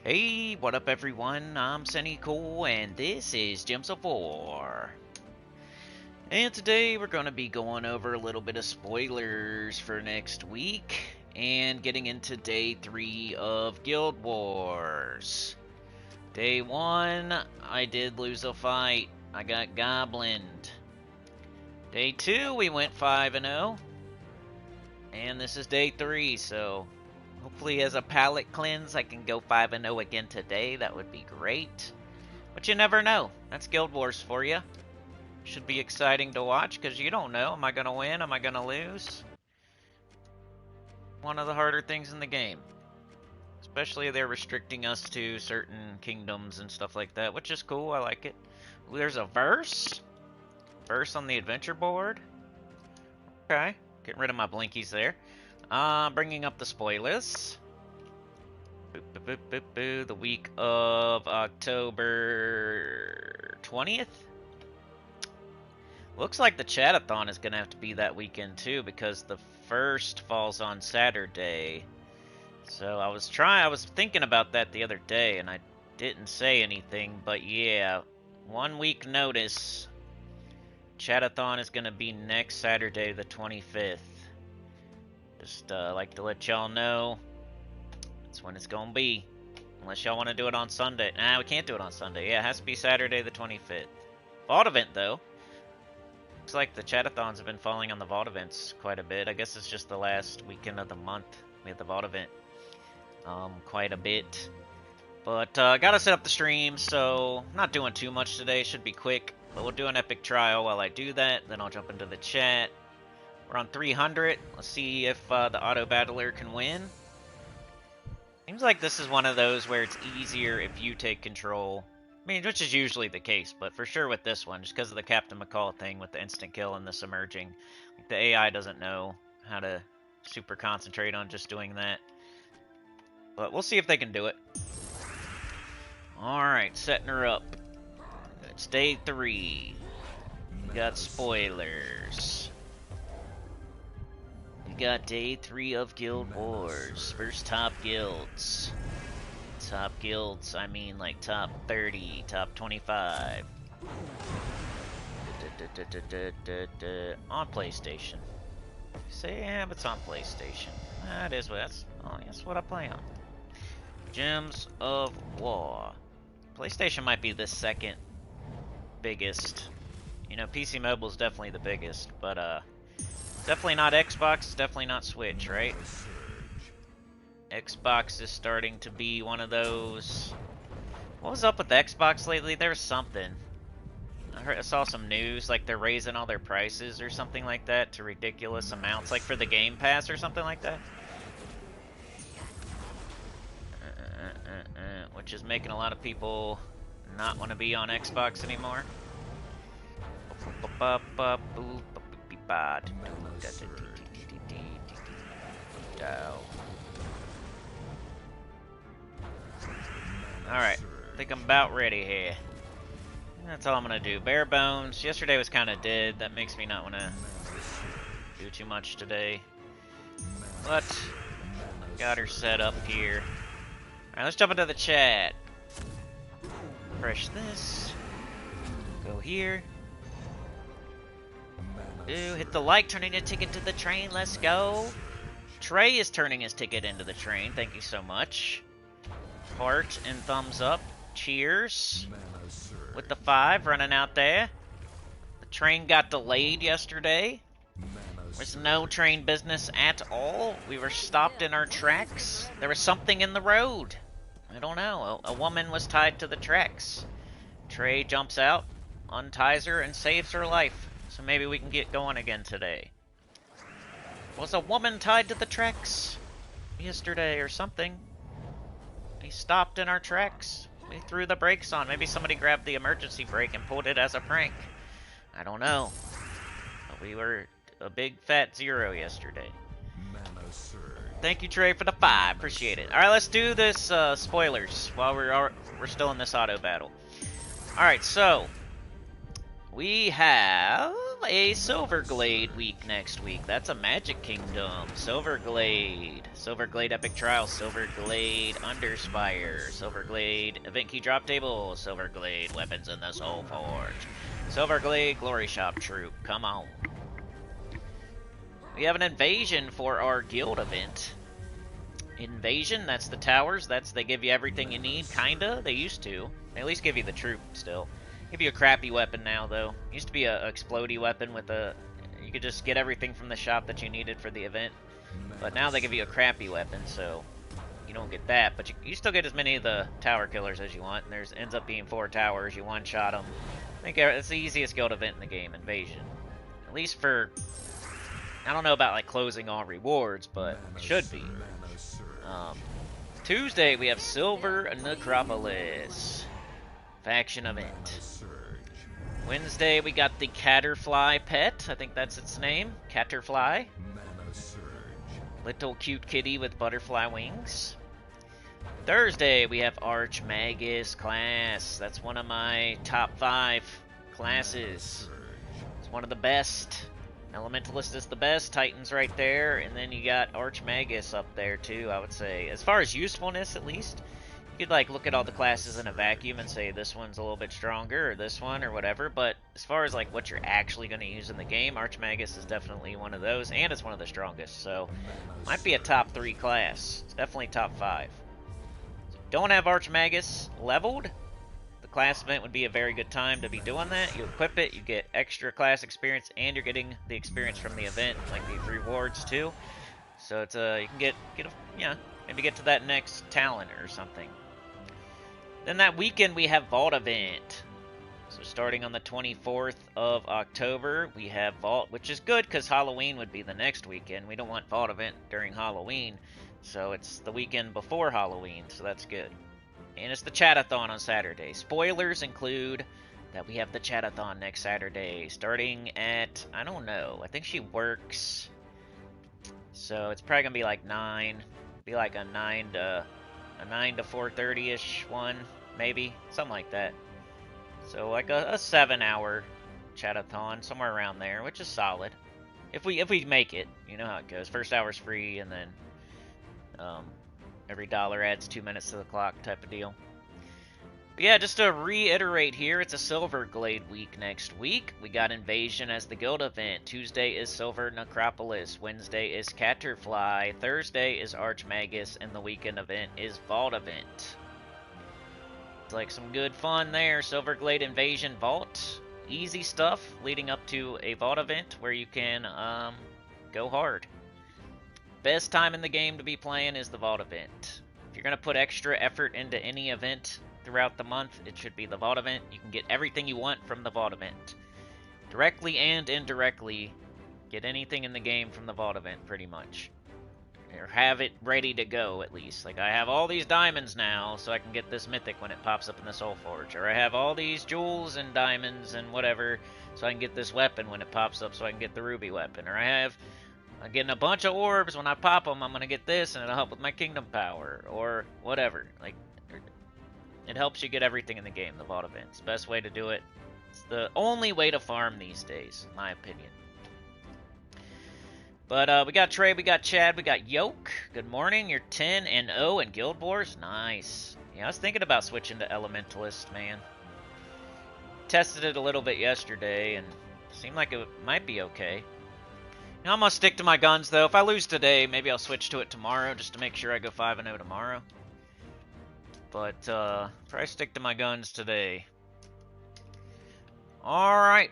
Hey, what up everyone? I'm Sunny Cool and this is Gems of War. And today we're going to be going over a little bit of spoilers for next week and getting into day 3 of Guild Wars. Day 1, I did lose a fight. I got goblined. Day 2, we went 5-0. And this is day 3, so hopefully as a palate cleanse I can go 5-0 again today. That would be great. But you never know. That's Guild Wars for you. Should be exciting to watch because you don't know. Am I going to win? Am I going to lose? One of the harder things in the game. Especially if they're restricting us to certain kingdoms and stuff like that, which is cool. I like it. Ooh, there's a verse? Verse on the adventure board? Okay. Getting rid of my blinkies there. Bringing up the spoilers. Boop, boop, boop, boop, boop. The week of October 20th? Looks like the Chatathon is going to have to be that weekend too, because the first falls on Saturday. So I was thinking about that the other day, and I didn't say anything, but yeah, 1 week notice. Chatathon is going to be next Saturday, the 25th. Just like to let y'all know that's when it's going to be. Unless y'all want to do it on Sunday. Nah, we can't do it on Sunday. Yeah, it has to be Saturday, the 25th. Vault event, though. Looks like the Chatathons have been falling on the Vault events quite a bit. I guess it's just the last weekend of the month we had the Vault event. Quite a bit. But gotta set up the stream, so not doing too much today. Should be quick. But we'll do an epic trial while I do that. Then I'll jump into the chat. We're on 300. Let's see if the auto battler can win. Seems like this is one of those where it's easier if you take control. I mean, which is usually the case, but for sure with this one, just because of the Captain McCall thing with the instant kill and the submerging. The AI doesn't know how to super concentrate on just doing that. But we'll see if they can do it. Alright, setting her up. It's day 3. We got spoilers. We got day 3 of Guild Wars. First top guilds. Top guilds, I mean like top 30, top 25. On PlayStation. Say, yeah, but it's on PlayStation. That is what that's what I play on. Gems of War. PlayStation might be the second biggest. You know, PC Mobile is definitely the biggest, but definitely not Xbox, definitely not Switch, right? Xbox is starting to be one of those. What was up with Xbox lately? There was something. I saw some news, like they're raising all their prices or something like that to ridiculous amounts, like for the Game Pass or something like that. Which is making a lot of people not want to be on Xbox anymore. Alright, I think I'm about ready here. That's all I'm gonna do. Bare bones. Yesterday was kind of dead. That makes me not want to do too much today. But got her set up here. Alright, let's jump into the chat. Refresh this. Go here. Ooh, hit the like, turning a ticket to the train. Let's go. Trey is turning his ticket into the train. Thank you so much. Heart and thumbs up. Cheers. With the 5 running out there. The train got delayed yesterday. There's no train business at all. We were stopped in our tracks. There was something in the road. I don't know. A woman was tied to the tracks. Trey jumps out, unties her, and saves her life. So maybe we can get going again today. Was a woman tied to the tracks yesterday or something? We stopped in our tracks. We threw the brakes on. Maybe somebody grabbed the emergency brake and pulled it as a prank. I don't know. But we were a big fat 0 yesterday. Thank you, Trey, for the 5. Appreciate it. All right, let's do this spoilers while we're still in this auto battle. All right, so we have a Silverglade week next week. That's a Magic Kingdom. Silverglade. Silverglade Epic Trial. Silverglade Underspire. Silverglade Event Key Drop Table. Silverglade Weapons in the Soul Forge. Silverglade Glory Shop Troop. Come on. We have an invasion for our guild event. Invasion, that's the towers. They give you everything you need, kinda. They used to. They at least give you the troop still. Give you a crappy weapon now, though. Used to be a explodey weapon with a... You could just get everything from the shop that you needed for the event. But now they give you a crappy weapon, so you don't get that. But you still get as many of the tower killers as you want. And there's ends up being 4 towers. You one-shot them. I think it's the easiest guild event in the game, Invasion. At least for... I don't know about like closing all rewards, but it should be. Tuesday we have Silver Necropolis faction event. Wednesday we got the Catterfly pet. I think that's its name. Catterfly. Little cute kitty with butterfly wings. Thursday we have Archmagus class. That's one of my top 5 classes. It's one of the best. Elementalist is the best, Titan's right there, and then you got Archmagus up there too, I would say. As far as usefulness, at least, you could like look at all the classes in a vacuum and say this one's a little bit stronger, or this one, or whatever, but as far as like what you're actually going to use in the game, Archmagus is definitely one of those, and it's one of the strongest, so might be a top 3 class. It's definitely top 5. So don't have Archmagus leveled, class event would be a very good time to be doing that. You equip it, you get extra class experience, and you're getting the experience from the event, like the rewards too. So it's you can maybe get to that next talent or something. Then that weekend we have Vault event. So starting on the 24th of October, we have Vault, which is good because Halloween would be the next weekend. We don't want Vault event during Halloween, so it's the weekend before Halloween, so that's good. And it's the Chatathon on Saturday. Spoilers include that we have the Chatathon next Saturday, starting at, I don't know, I think she works, so it's probably gonna be like 9, be like a 9 to 4:30ish one, maybe, something like that. So like a 7-hour Chatathon, somewhere around there, which is solid. If we make it, you know how it goes. First hour's free, and then every dollar adds 2 minutes to the clock type of deal. But yeah, just to reiterate here, it's a Silverglade week next week. We got Invasion as the guild event. Tuesday is Silver Necropolis. Wednesday is Catterfly. Thursday is Archmagus. And the weekend event is Vault event. It's like some good fun there. Silverglade Invasion Vault. Easy stuff leading up to a Vault event where you can go hard. Best time in the game to be playing is the Vault event. If you're going to put extra effort into any event throughout the month, it should be the Vault event. You can get everything you want from the Vault event. Directly and indirectly, get anything in the game from the Vault event, pretty much. Or have it ready to go, at least. Like, I have all these diamonds now, so I can get this mythic when it pops up in the Soul Forge. Or I have all these jewels and diamonds and whatever, so I can get this weapon when it pops up, so I can get the ruby weapon. Or I'm getting a bunch of orbs. When I pop them, I'm going to get this, and it'll help with my kingdom power, or whatever. Like, it helps you get everything in the game, the Vault event. It's the best way to do it. It's the only way to farm these days, in my opinion. But we got Trey, we got Chad, we got Yoke. Good morning. You're 10-0 in Guild Wars. Nice. Yeah, I was thinking about switching to Elementalist, man. Tested it a little bit yesterday, and it seemed like it might be okay. Now I'm going to stick to my guns, though. If I lose today, maybe I'll switch to it tomorrow, just to make sure I go 5-0 tomorrow. But, probably stick to my guns today. Alright.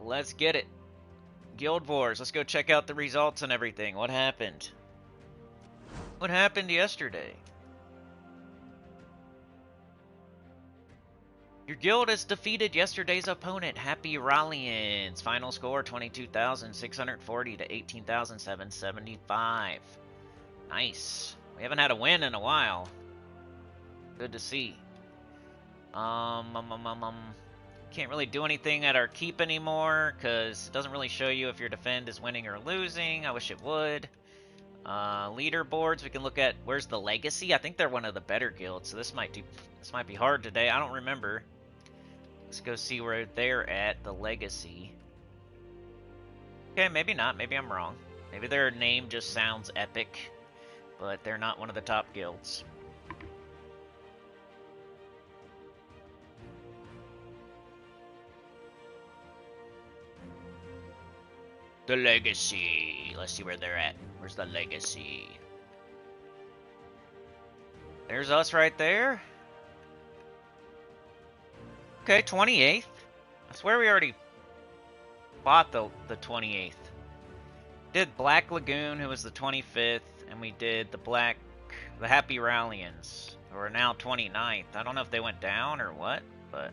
Let's get it. Guild Wars. Let's go check out the results and everything. What happened? What happened yesterday? Your guild has defeated yesterday's opponent, Happy Rallians. Final score, 22,640 to 18,775. Nice. We haven't had a win in a while. Good to see. Can't really do anything at our keep anymore, because it doesn't really show you if your defend is winning or losing. I wish it would. Leaderboards, we can look at where's the legacy. I think they're one of the better guilds, so this might be hard today. I don't remember. Let's go see where they're at, the legacy. Okay, maybe not. Maybe I'm wrong. Maybe their name just sounds epic, but they're not one of the top guilds. The Legacy. Let's see where they're at. Where's the Legacy? There's us right there. Okay, 28th. I swear we already bought the 28th. Did Black Lagoon, who was the 25th, and we did the Happy Rallians, who are now 29th. I don't know if they went down or what, but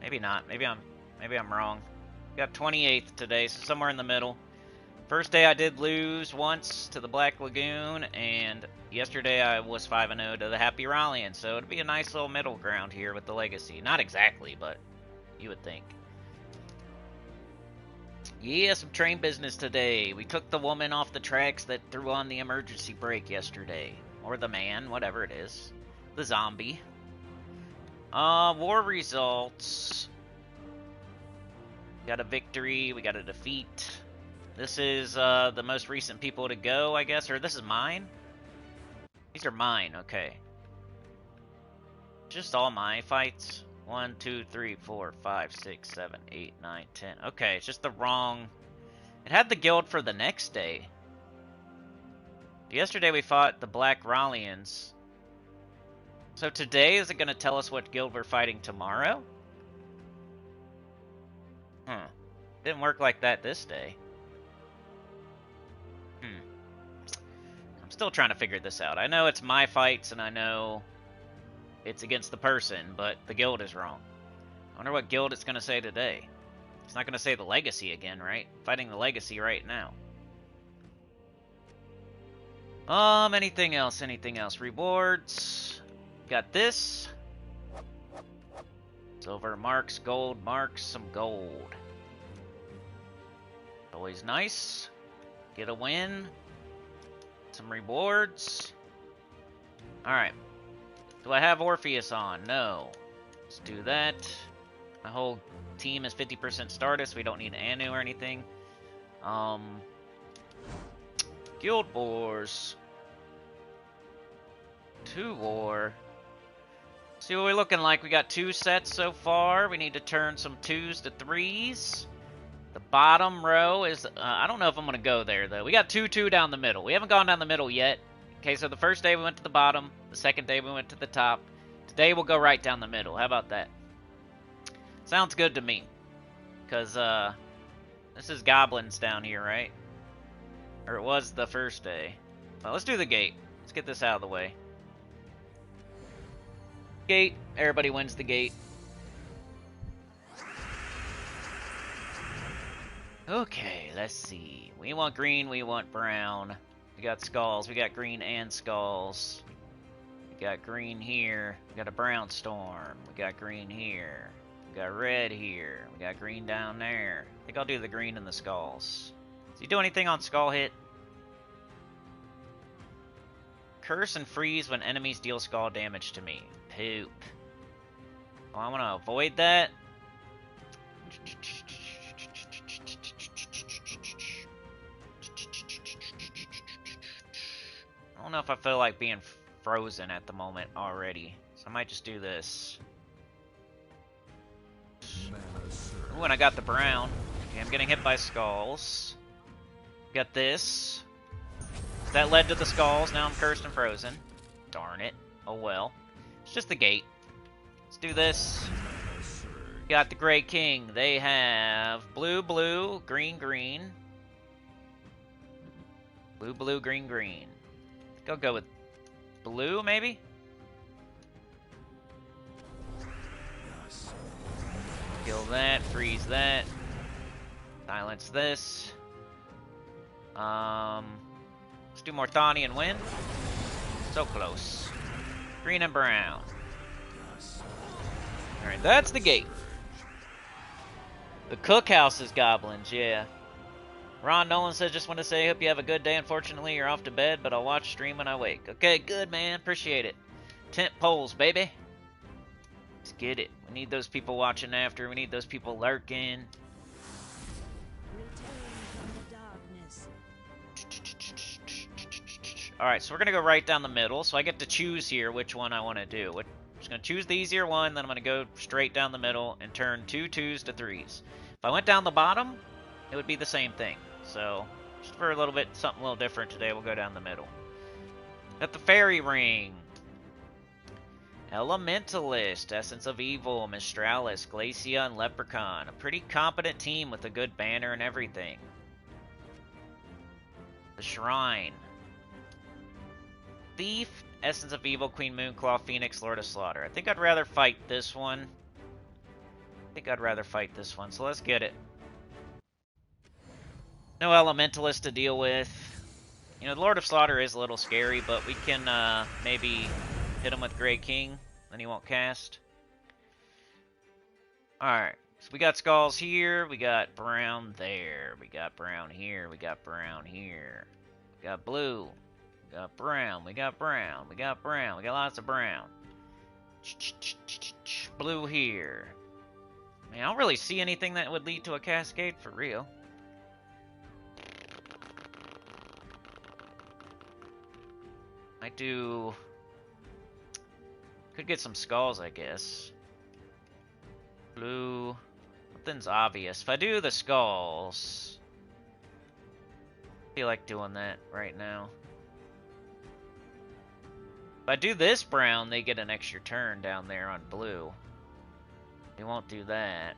maybe not. Maybe I'm wrong. Got 28th today, so somewhere in the middle. First day I did lose once to the Black Lagoon, and yesterday I was 5-0 to the Happy Rallians, so it'd be a nice little middle ground here with the Legacy. Not exactly, but you would think. Yeah, some train business today. We took the woman off the tracks that threw on the emergency brake yesterday. Or the man, whatever it is. The zombie. War results. Got a victory, we got a defeat. This is the most recent people to go, I guess. Or this is mine? These are mine, okay. Just all my fights. 1, 2, 3, 4, 5, 6, 7, 8, 9, 10. Okay, it's just the wrong... It had the guild for the next day. Yesterday we fought the Black Rallians. So today, is it going to tell us what guild we're fighting tomorrow? Didn't work like that this day. I'm still trying to figure this out. I know it's my fights, and I know it's against the person, but the guild is wrong. I wonder what guild it's going to say today. It's not going to say the Legacy again, right? Fighting the Legacy right now. Anything else? Anything else? Rewards. Got this. Silver marks, gold marks, some gold. Always nice. Get a win. Some rewards. Alright. Do I have Orpheus on? No. Let's do that. My whole team is 50% Stardust. We don't need Anu or anything. Guild Wars. 2 war. See what we're looking like. We got 2 sets so far. We need to turn some 2s to 3s. The bottom row is... I don't know if I'm going to go there, though. We got 2-2 down the middle. We haven't gone down the middle yet. Okay, so the first day we went to the bottom. The second day we went to the top. Today we'll go right down the middle. How about that? Sounds good to me. Because, this is goblins down here, right? Or it was the first day. Well, let's do the gate. Let's get this out of the way. Gate. Everybody wins the gate. Okay, let's see. We want green, we want brown. We got skulls. We got green and skulls. We got green here. We got a brown storm. We got green here. We got red here. We got green down there. I think I'll do the green and the skulls. Does he do anything on skull hit? Curse and freeze when enemies deal skull damage to me. Poop. Well, I want to avoid that. I don't know if I feel like being frozen at the moment already. So I might just do this. Ooh, and I got the brown. Okay, I'm getting hit by skulls. Got this. That led to the skulls. Now I'm cursed and frozen. Darn it. Oh well. It's just the gate. Let's do this. Got the Grey King. They have blue, blue, green, green. Blue, blue, green, green. I think I'll go with blue, maybe? Kill that, freeze that. Silence this. Let's do Morthani and win. So close. Green and brown. Alright, that's the gate. The cookhouse is goblins, yeah. Ron Nolan says, just want to say, hope you have a good day. Unfortunately, you're off to bed, but I'll watch stream when I wake. Okay, good, man. Appreciate it. Tent poles, baby. Let's get it. We need those people watching after. We need those people lurking. Alright, so we're going to go right down the middle. So I get to choose here which one I want to do. I'm just going to choose the easier one, then I'm going to go straight down the middle and turn 2 2s to 3s. If I went down the bottom, it would be the same thing. So, just for a little bit, something a little different today, we'll go down the middle. Got the Fairy Ring. Elementalist, Essence of Evil, Mistralis, Glacia, and Leprechaun. A pretty competent team with a good banner and everything. The Shrine. Thief, Essence of Evil, Queen Moonclaw, Phoenix, Lord of Slaughter. I think I'd rather fight this one. So let's get it. No Elementalist to deal with. You know, the Lord of Slaughter is a little scary, but we can maybe hit him with Grey King, then he won't cast. Alright, so we got skulls here, we got brown there, we got brown here, we got brown here. We got blue, we got brown, we got brown, we got brown, we got lots of brown. Blue here. I mean, I don't really see anything that would lead to a cascade for real. I do... Could get some skulls, I guess. Blue. Nothing's obvious. If I do the skulls... I feel like doing that right now. If I do this brown, they get an extra turn down there on blue. They won't do that.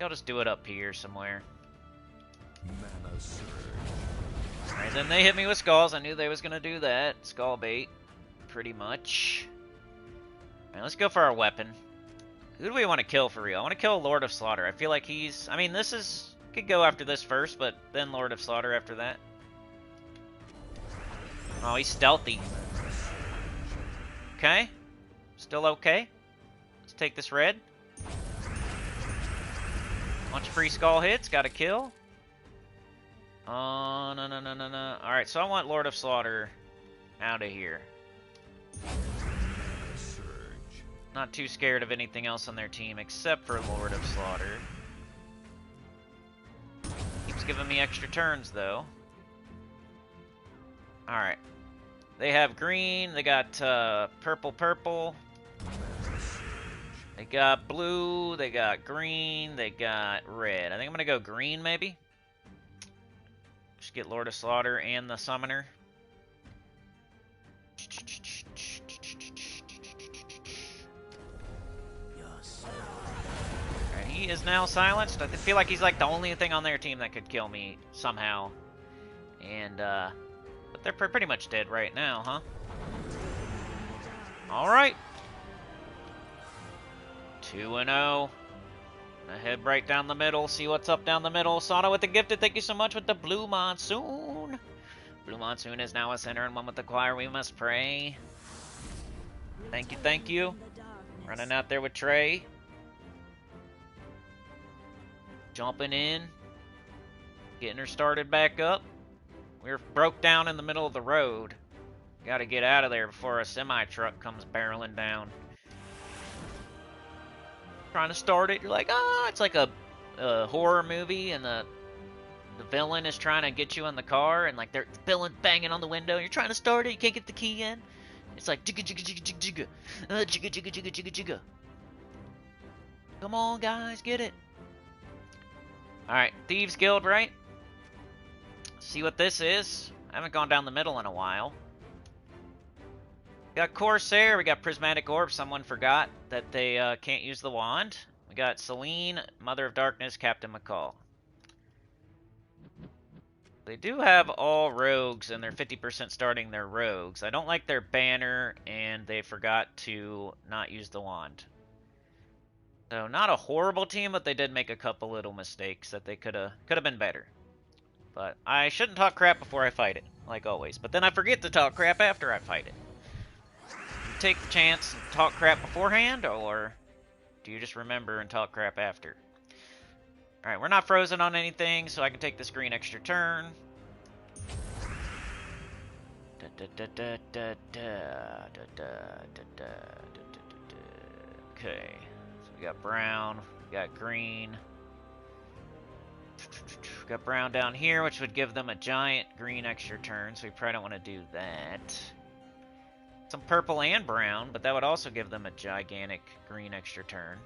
I'll just do it up here somewhere. Mana surge. Alright, then they hit me with skulls. I knew they was gonna do that. Skull bait. Pretty much. Alright, let's go for our weapon. Who do we want to kill for real? I want to kill Lord of Slaughter. I feel like he's... I mean, this is... Could go after this first, but then Lord of Slaughter after that. Oh, he's stealthy. Okay. Still okay. Let's take this red. Bunch of free skull hits. Got a kill. Oh, no. Alright, so I want Lord of Slaughter out of here. Not too scared of anything else on their team except for Lord of Slaughter. Keeps giving me extra turns, though. Alright. They have green. They got purple. They got blue. They got green. They got red. I think I'm going to go green, maybe. Just get Lord of Slaughter and the Summoner. Alright, he is now silenced. I feel like he's like the only thing on their team that could kill me somehow. And, but they're pretty much dead right now, huh? Alright. 2-0. Head right down the middle, see what's up down the middle. Sana with the gifted, thank you so much with the Blue Monsoon. Blue Monsoon is now a center and one with the choir, we must pray. Thank you. Running out there with Trey. Jumping in. Getting her started back up. We're broke down in the middle of the road. Gotta get out of there before a semi-truck comes barreling down. Trying to start it, you're like, it's like a horror movie, and the villain is trying to get you in the car, and like they're villain banging on the window. You're trying to start it, you can't get the key in. It's like jigga jigga jigga jigga jigga, jigga jigga jigga jigga jigga. Come on, guys, get it. All right, Thieves Guild, right? See what this is. I haven't gone down the middle in a while. We got Corsair, we got Prismatic Orb, someone forgot that they can't use the wand. We got Celine, Mother of Darkness, Captain McCall. They do have all rogues, and they're 50% starting their rogues. I don't like their banner, and they forgot to not use the wand. So not a horrible team, but they did make a couple little mistakes that they could have been better. But I shouldn't talk crap before I fight it, like always. But then I forget to talk crap after I fight it. Take the chance and talk crap beforehand, or do you just remember and talk crap after? Alright, we're not frozen on anything, so I can take this green extra turn. Okay, so we got brown, we got green. Got brown down here, which would give them a giant green extra turn, so we probably don't want to do that. Some purple and brown, but that would also give them a gigantic green extra turn.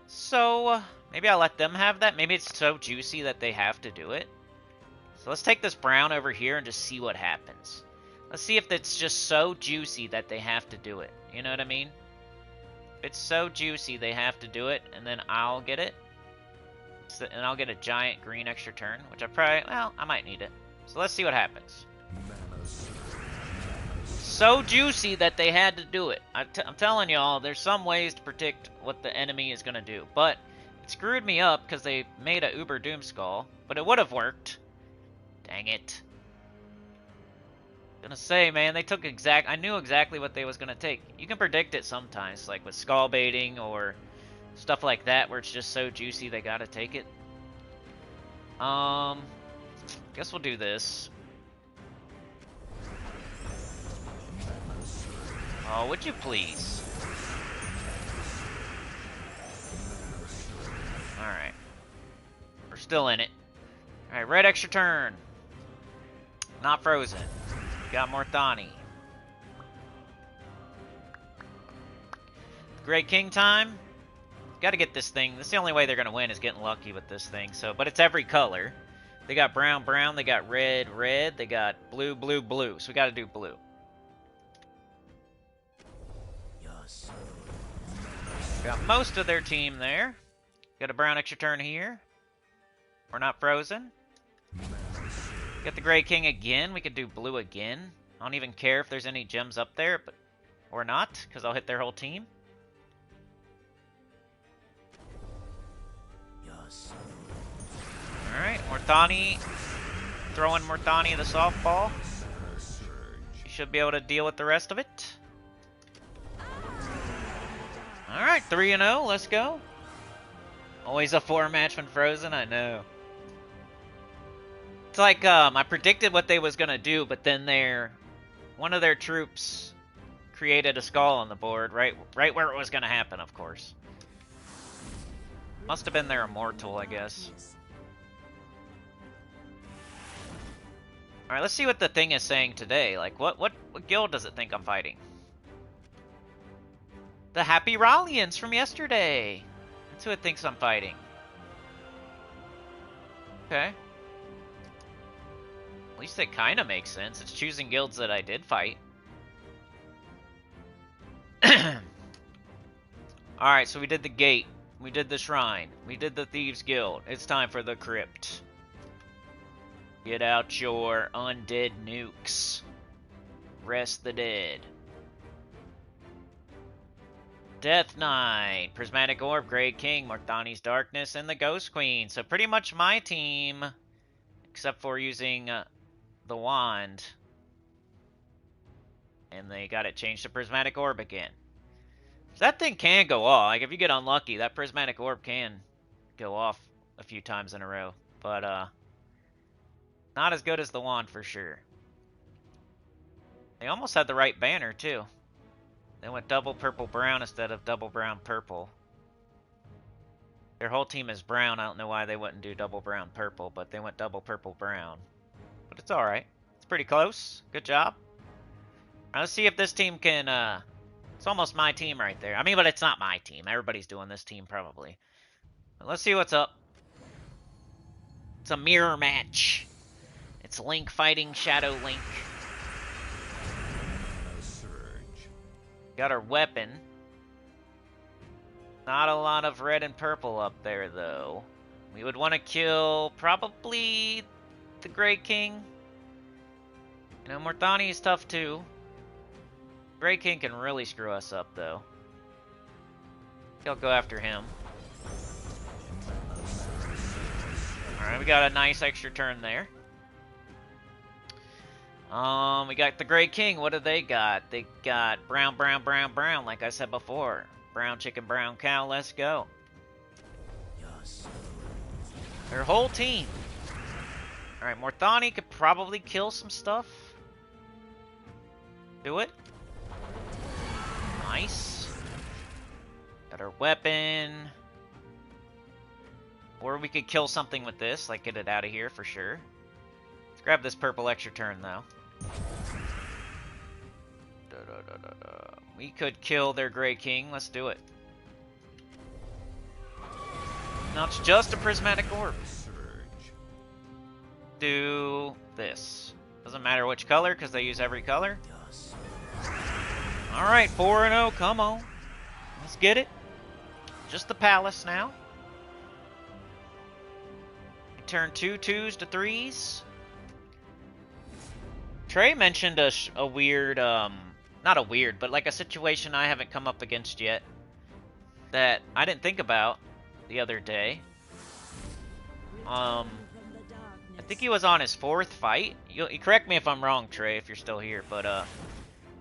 So, maybe I'll let them have that. Maybe it's so juicy that they have to do it. So let's take this brown over here and just see what happens. Let's see if it's just so juicy that they have to do it. You know what I mean? If it's so juicy they have to do it, and then I'll get it. So, and I'll get a giant green extra turn, which I probably, well, I might need it. So let's see what happens. So juicy that they had to do it. I'm telling y'all, there's some ways to predict what the enemy is going to do. But it screwed me up because they made a Uber Doomskull. But it would have worked. Dang it. Gonna say, man, they took I knew exactly what they was going to take. You can predict it sometimes, like with skull baiting or stuff like that, where it's just so juicy they got to take it. Guess we'll do this. Oh, would you please? Alright. We're still in it. Alright, red extra turn. Not frozen. Got Morthani. Great King time. Gotta get this thing. This is the only way they're gonna win is getting lucky with this thing. So, but it's every color. They got brown, brown. They got red, red. They got blue, blue, blue. So we gotta do blue. Got most of their team there. Got a brown extra turn here. We're not frozen. Got the Gray King again. We could do blue again. I don't even care if there's any gems up there, but or not, because I'll hit their whole team. Alright, Morthani. Throwing Morthani the softball. You should be able to deal with the rest of it. Alright, 3-0, let's go. Always a 4-match when frozen, I know. It's like, I predicted what they was gonna do, but then one of their troops created a skull on the board, right where it was gonna happen, of course. Must have been their immortal, I guess. Alright, let's see what the thing is saying today. Like, what guild does it think I'm fighting? The Happy Rallians from yesterday. That's who it thinks I'm fighting. Okay. At least it kind of makes sense. It's choosing guilds that I did fight. Alright, so we did the gate. We did the shrine. We did the Thieves Guild. It's time for the crypt. Get out your undead nukes. Rest the dead. Death Knight, Prismatic Orb, Great King, Morthani's Darkness, and the Ghost Queen. So pretty much my team, except for using the wand. And they got it changed to Prismatic Orb again. So that thing can go off. Like, if you get unlucky, that Prismatic Orb can go off a few times in a row. But, not as good as the wand for sure. They almost had the right banner, too. They went double purple brown instead of double brown purple. Their whole team is brown. I don't know why they wouldn't do double brown purple, but they went double purple brown. But it's alright. It's pretty close. Good job. Now let's see if this team can, it's almost my team right there. I mean, but it's not my team. Everybody's doing this team probably. But let's see what's up. It's a mirror match. It's Link fighting Shadow Link. Got our weapon. Not a lot of red and purple up there, though. We would want to kill probably the Great King. You know, Morthani is tough, too. Great King can really screw us up, though. I'll go after him. Alright, we got a nice extra turn there. We got the Great King. What do they got? They got brown, brown, brown, brown, like I said before. Brown chicken, brown cow, let's go. Their whole team. Alright, Morthani could probably kill some stuff. Do it. Nice. Got our weapon. Or we could kill something with this, like get it out of here for sure. Let's grab this purple extra turn, though. We could kill their Grey King. Let's do it. Now it's just a prismatic orb. Do this. Doesn't matter which color, because they use every color. Alright, 4-0, come on. Let's get it. Just the palace now. Turn 2 2s to 3s. Trey mentioned a weird, not a weird, but like a situation I haven't come up against yet that I didn't think about the other day. I think he was on his 4th fight. You correct me if I'm wrong, Trey, if you're still here, but I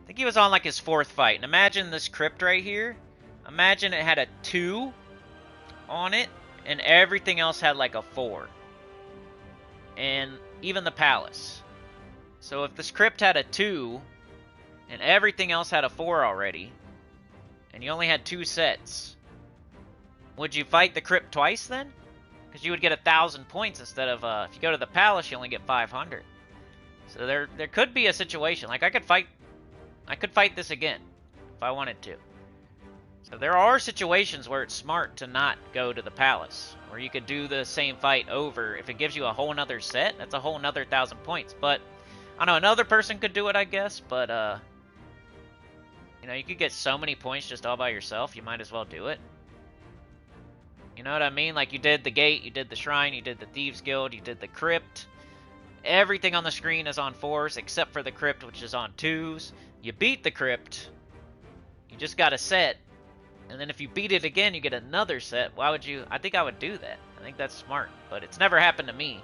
think he was on like his 4th fight. And imagine this crypt right here. Imagine it had a 2 on it, and everything else had like a 4. And even the palace. So if this crypt had a 2, and everything else had a 4 already, and you only had 2 sets, would you fight the crypt twice then? Because you would get 1,000 points instead of, if you go to the palace, you only get 500. So there could be a situation. Like, I could fight this again, if I wanted to. So there are situations where it's smart to not go to the palace, where you could do the same fight over. If it gives you a whole nother set, that's a whole nother 1,000 points. But, I don't know, another person could do it, I guess, but, you know, you could get so many points just all by yourself, you might as well do it. You know what I mean? Like, you did the gate, you did the shrine, you did the Thieves Guild, you did the crypt. Everything on the screen is on 4s, except for the crypt, which is on 2s. You beat the crypt, you just got a set, and then if you beat it again, you get another set. Why would you? I think I would do that. I think that's smart, but it's never happened to me.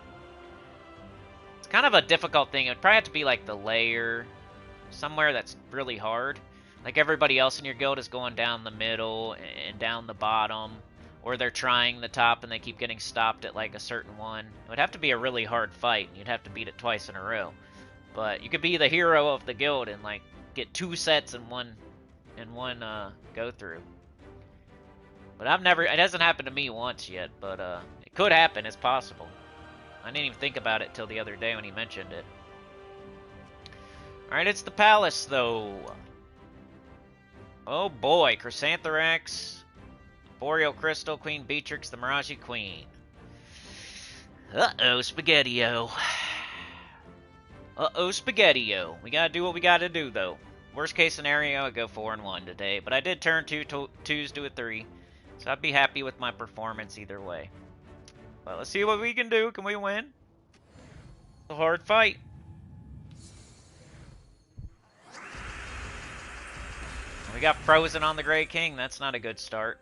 It's kind of a difficult thing. It would probably have to be like the lair, somewhere that's really hard. Like everybody else in your guild is going down the middle and down the bottom, or they're trying the top and they keep getting stopped at like a certain one. It would have to be a really hard fight, and you'd have to beat it twice in a row. But you could be the hero of the guild and like get 2 sets in one go through. But it hasn't happened to me once yet, but it could happen, it's possible. I didn't even think about it till the other day when he mentioned it. Alright, it's the palace though. Oh boy, Chrysantherax, Boreal Crystal, Queen Beatrix, the Miraji Queen. Uh-oh, Spaghetti-O. Uh-oh, Spaghetti-O. We gotta do what we gotta do, though. Worst case scenario, I go 4-1 today. But I did turn 2s to a 3. So I'd be happy with my performance either way. But let's see what we can do. Can we win? It's a hard fight. We got frozen on the Grey King. That's not a good start.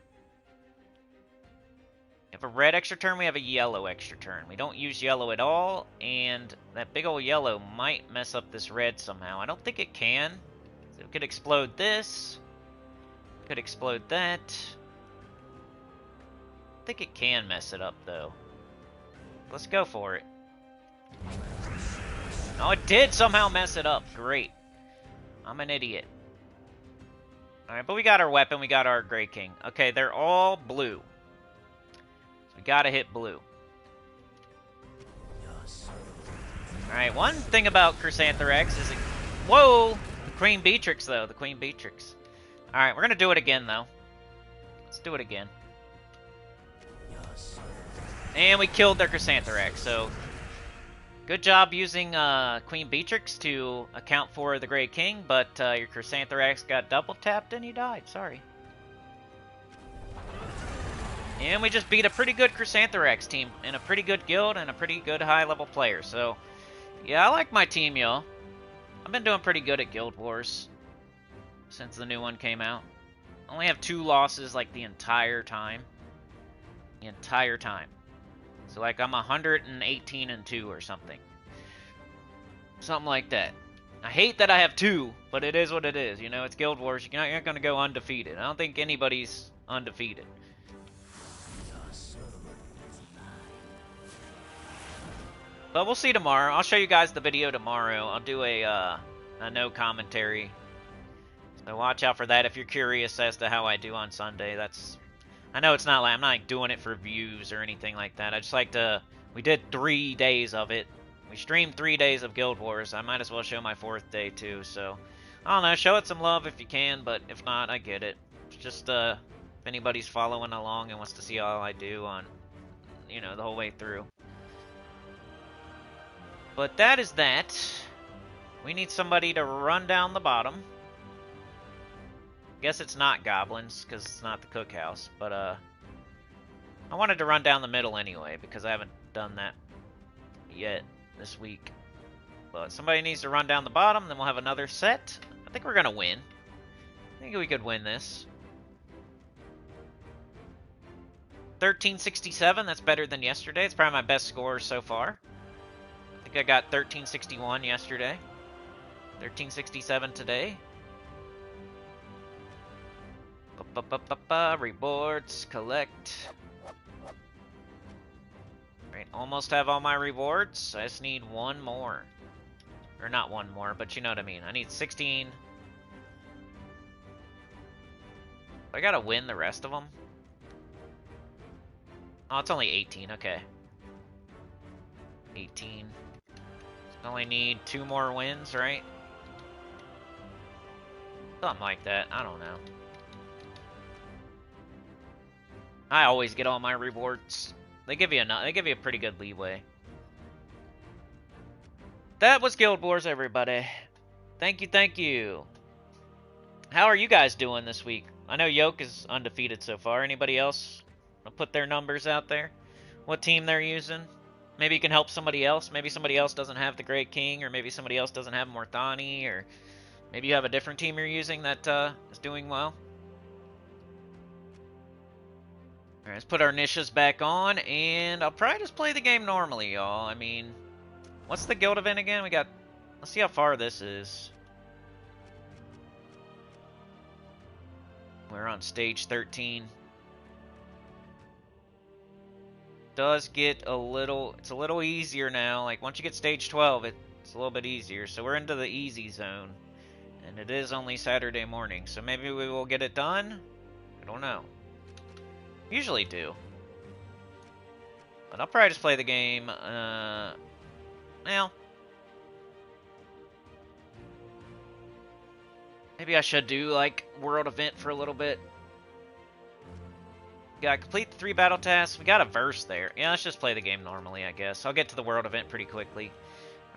We have a red extra turn, we have a yellow extra turn. We don't use yellow at all, and that big old yellow might mess up this red somehow. I don't think it can. So it could explode this. Could explode that. I think it can mess it up, though. Let's go for it. Oh, it did somehow mess it up. Great. I'm an idiot. Alright, but we got our weapon, we got our Grey King. Okay, they're all blue. We gotta hit blue. Alright, one thing about Chrysantherax is it... Whoa! The Queen Beatrix, though. The Queen Beatrix. Alright, we're gonna do it again, though. Let's do it again. And we killed their Chrysantherax, so... Good job using Queen Beatrix to account for the Grey King, but your Chrysantherax got double tapped and you died. Sorry. And we just beat a pretty good Chrysantherax team and a pretty good guild and a pretty good high-level player. So, yeah, I like my team, y'all. I've been doing pretty good at Guild Wars since the new one came out. I only have 2 losses, like, the entire time. The entire time. So, like, I'm 118-2 or something. Something like that. I hate that I have 2, but it is what it is. You know, it's Guild Wars. You're not going to go undefeated. I don't think anybody's undefeated. But we'll see tomorrow. I'll show you guys the video tomorrow. I'll do a no commentary. So watch out for that if you're curious as to how I do on Sunday. That's I know it's not like I'm not like doing it for views or anything like that. I just like to. We did 3 days of it. We streamed 3 days of Guild Wars. I might as well show my 4th day too. So I don't know. Show it some love if you can, but if not, I get it. It's just if anybody's following along and wants to see all I do on, you know, the whole way through. But that is that. We need somebody to run down the bottom. Guess it's not goblins, because it's not the cookhouse, but I wanted to run down the middle anyway, because I haven't done that yet this week. But somebody needs to run down the bottom, then we'll have another set. I think we're going to win. I think we could win this. 1367, that's better than yesterday. It's probably my best score so far. I think I got 1361 yesterday. 1367 today. Rewards, collect. Right, almost have all my rewards. I just need one more. Or not one more, but you know what I mean. I need 16. I gotta win the rest of them. Oh, it's only 18, okay. 18. Only need 2 more wins, right? Something like that, I don't know. I always get all my rewards. They give you a pretty good leeway. That was Guild Wars, everybody. Thank you, thank you. How are you guys doing this week? I know Yoke is undefeated so far. Anybody else put their numbers out there? What team they're using? Maybe you can help somebody else. Maybe somebody else doesn't have the Great King, or maybe somebody else doesn't have Morthani, or maybe you have a different team you're using that is doing well. Alright, let's put our niches back on, and I'll probably just play the game normally, y'all. I mean, what's the guild event again? We got, let's see how far this is. We're on stage 13. Does get a little, it's a little easier now. Like, once you get stage 12, it's a little bit easier. So we're into the easy zone. And it is only Saturday morning, so maybe we will get it done? I don't know. Usually do. But I'll probably just play the game, now. Maybe I should do, like, world event for a little bit. Gotta complete the 3 battle tasks. We got a verse there. Yeah, let's just play the game normally, I guess. I'll get to the world event pretty quickly.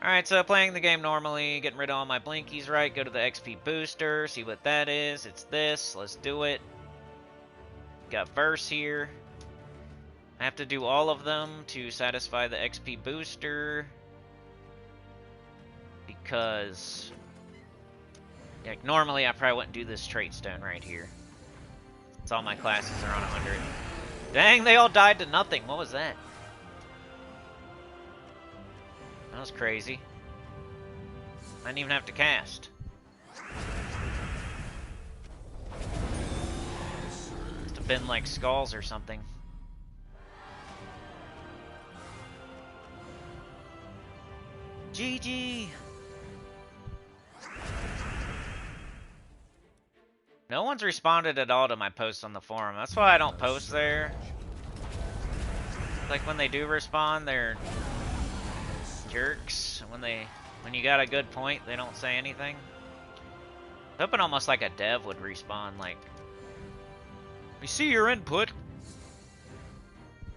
Alright, so playing the game normally, getting rid of all my blinkies, right? Go to the XP booster, see what that is. It's this. Let's do it. Got verse here. I have to do all of them to satisfy the XP booster. Because, like, normally I probably wouldn't do this trait stone right here. It's all my classes are on 100. Dang, they all died to nothing. What was that? That was crazy. I didn't even have to cast. Must have been like skulls or something. GG! No one's responded at all to my posts on the forum. That's why I don't post there. Like, when they do respond, they're jerks. When you got a good point, they don't say anything. I'm hoping almost like a dev would respond, like, we see your input.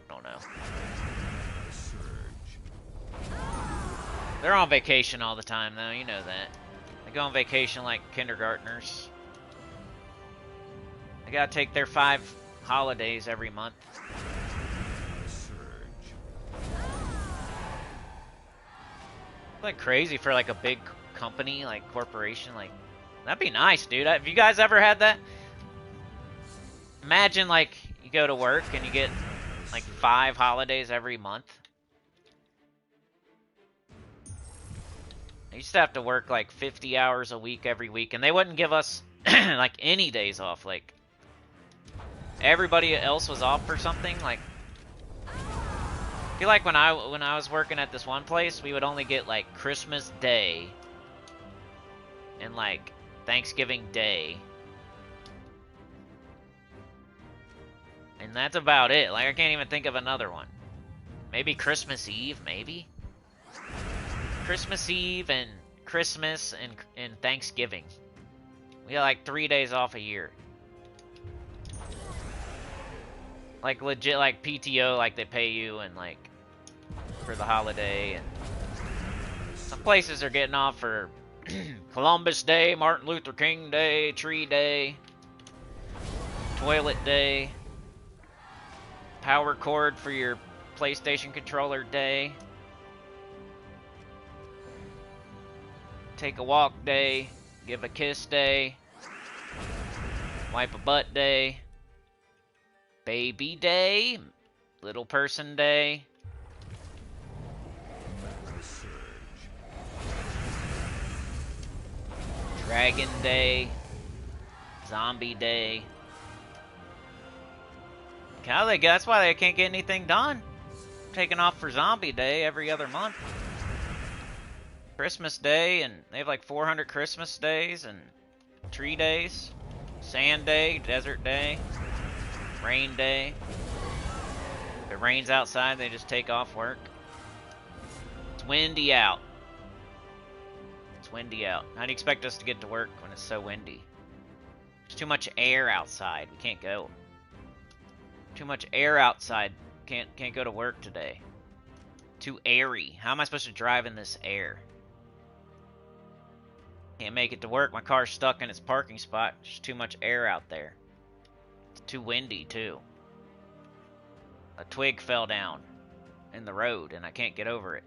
I don't know. They're on vacation all the time, though. You know that. They go on vacation like kindergartners. They gotta take their 5 holidays every month. Like crazy for like a big company, like corporation, like that'd be nice, dude. Have you guys ever had that? Imagine like you go to work and you get like 5 holidays every month. I used to have to work like 50 hours a week every week, and they wouldn't give us like any days off. Like everybody else was off for something. Like I feel like when I was working at this one place, we would only get like Christmas Day and like Thanksgiving Day, and And that's about it. Like, I can't even think of another one. Maybe Christmas Eve, maybe? Christmas Eve and Christmas and Thanksgiving. We got like 3 days off a year. Like legit, like PTO, like they pay you and like for the holiday. And some places are getting off for Columbus Day, Martin Luther King Day, Tree Day, Toilet Day, Power Cord for your PlayStation controller day, Take a Walk Day, Give a Kiss Day, Wipe a Butt Day, Baby Day, Little Person Day, Dragon Day, Zombie Day. That's why they can't get anything done. Taking off for Zombie Day every other month. Christmas Day, and they have like 400 Christmas days and tree days. Sand Day, Desert Day, Rain Day. If it rains outside, they just take off work. It's windy out. It's windy out. How do you expect us to get to work when it's so windy? There's too much air outside. We can't go. Too much air outside. Can't go to work today. Too airy. How am I supposed to drive in this air? Can't make it to work. My car's stuck in its parking spot. There's too much air out there. It's too windy, too. A twig fell down in the road, and I can't get over it.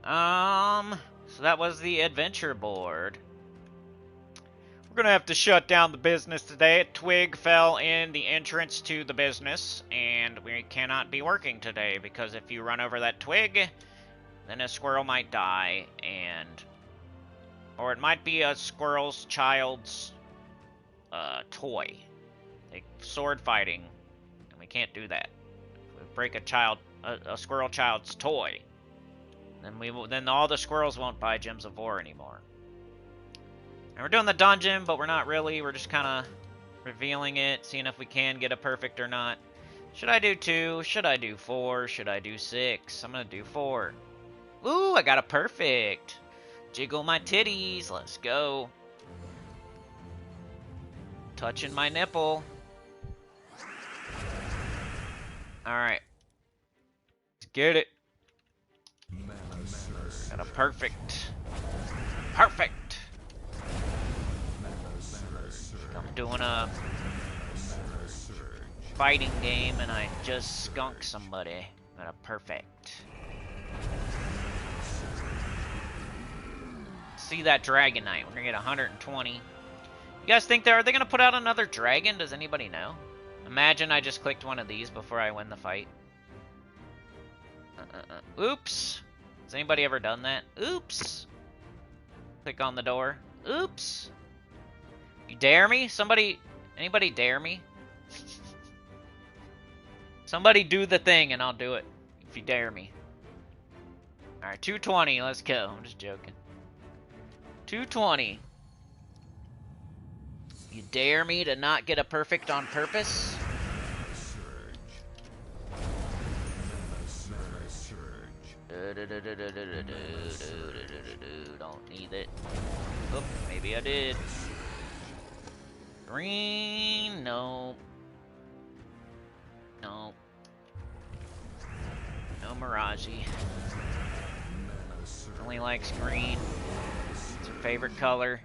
So that was the adventure board. We're gonna have to shut down the business today. A twig fell in the entrance to the business, and we cannot be working today, because if you run over that twig, then a squirrel might die, or it might be a squirrel's child's toy. Like sword fighting, and we can't do that. If we break a squirrel child's toy, then all the squirrels won't buy Gems of War anymore. And we're doing the dungeon, but we're not really. We're just kind of revealing it, seeing if we can get a perfect or not. Should I do 2? Should I do 4? Should I do 6? I'm going to do 4. Ooh, I got a perfect. Jiggle my titties. Let's go. Touching my nipple. Alright. Let's get it. Got a perfect. Perfect. I'm doing a fighting game and I just skunked somebody. Got a perfect. See that Dragonite. We're gonna get 120. You guys think are they gonna put out another dragon? Does anybody know? Imagine I just clicked one of these before I win the fight. Oops. Has anybody ever done that? Oops. Click on the door. Oops. You dare me? Anybody dare me? Somebody do the thing and I'll do it. If you dare me. Alright, 220, let's go. I'm just joking. 220. You dare me to not get a perfect on purpose? Don't need it. Oop, maybe I did. Green, no. No. No Miraji. Only likes green. It's her favorite color.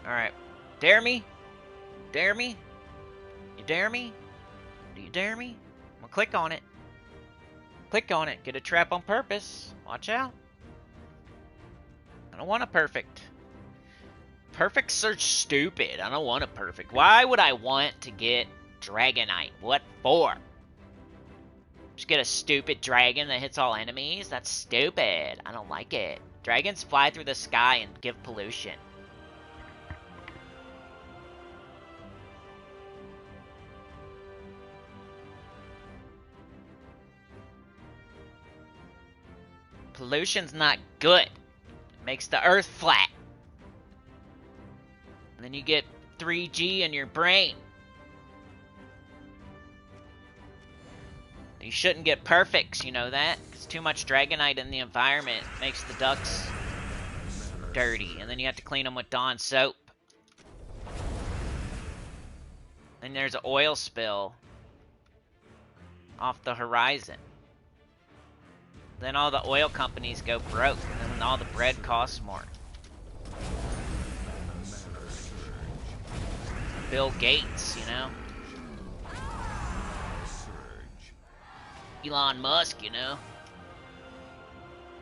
Alright. Dare me? Dare me? You dare me? Do you dare me? I'm gonna click on it. Click on it. Get a trap on purpose. Watch out. I don't want a perfect. Perfects are stupid. I don't want a perfect. Why would I want to get Dragonite? What for? Just get a stupid dragon that hits all enemies? That's stupid. I don't like it. Dragons fly through the sky and give pollution. Pollution's not good. It makes the earth flat. And then you get 3G in your brain. You shouldn't get perfects, you know that? Because too much Dragonite in the environment makes the ducks dirty. And then you have to clean them with Dawn soap. And there's an oil spill off the horizon. Then all the oil companies go broke. And then all the bread costs more. Bill Gates, you know? Elon Musk, you know?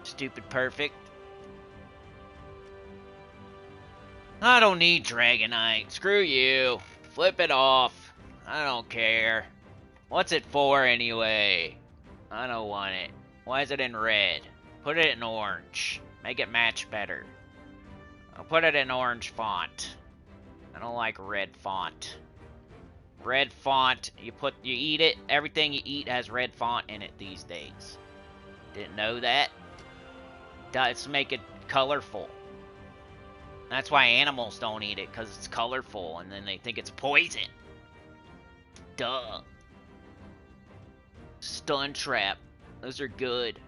Stupid perfect. I don't need Dragonite. Screw you. Flip it off. I don't care. What's it for anyway? I don't want it. Why is it in red? Put it in orange. Make it match better. I'll put it in orange font. I don't like red font. Red font, you eat it, everything you eat has red font in it these days. Didn't know that? Let's make it colorful. That's why animals don't eat it, because it's colorful, and then they think it's poison. Duh. Stun trap. Those are good.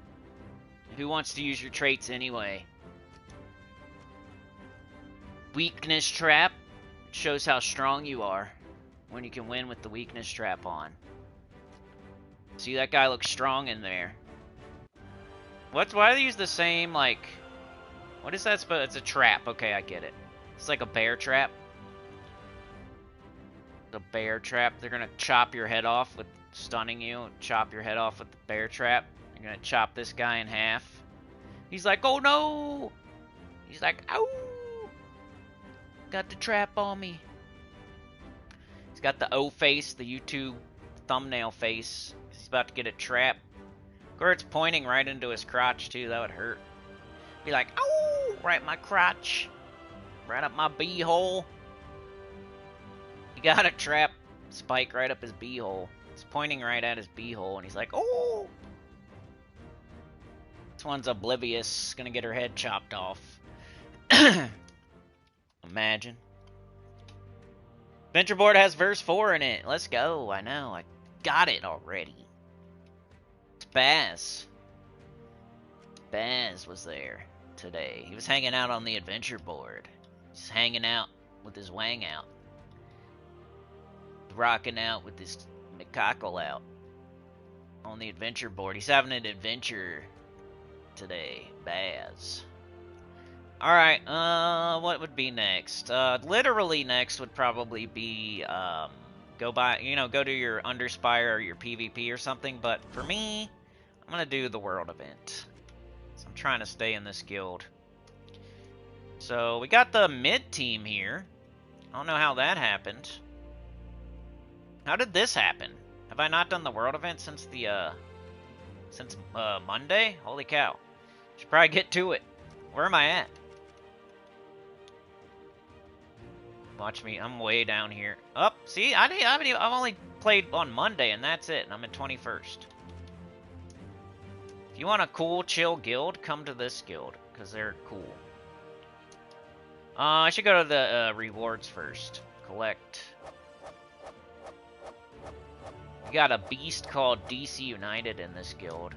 Who wants to use your traits anyway? Weakness trap. Shows how strong you are when you can win with the weakness trap on. See, that guy looks strong in there. Why do they use the same, like... What is that? It's a trap. Okay, I get it. It's like a bear trap. The bear trap. They're gonna chop your head off with stunning you. Chop your head off with the bear trap. You're gonna chop this guy in half. He's like, oh no! He's like, ow! Got the trap on me. He's got the O face, the YouTube thumbnail face. He's about to get a trap. Or it's pointing right into his crotch too. That would hurt. Be like, ow! Right in my crotch. Right up my beehole. He got a trap spike right up his beehole. It's pointing right at his beehole, and he's like, oh! This one's oblivious. Gonna get her head chopped off. Imagine. Venture Board has verse 4 in it. Let's go. I know. I got it already. It's Baz. Baz was there today. He was hanging out on the adventure board. He's hanging out with his wang out. Rocking out with his McCockle out. On the adventure board. He's having an adventure today. Baz. Alright, what would be next? Literally next would probably be, go to your Underspire or your PvP or something, but for me, I'm gonna do the World event. So I'm trying to stay in this guild. So, we got the mid team here. I don't know how that happened. How did this happen? Have I not done the World event since Monday? Holy cow. Should probably get to it. Where am I at? Watch me, I'm way down here. Up, see, I've only played on Monday, and that's it, and I'm in 21st. If you want a cool, chill guild, come to this guild, because they're cool. I should go to the rewards first. Collect. We got a beast called DC United in this guild.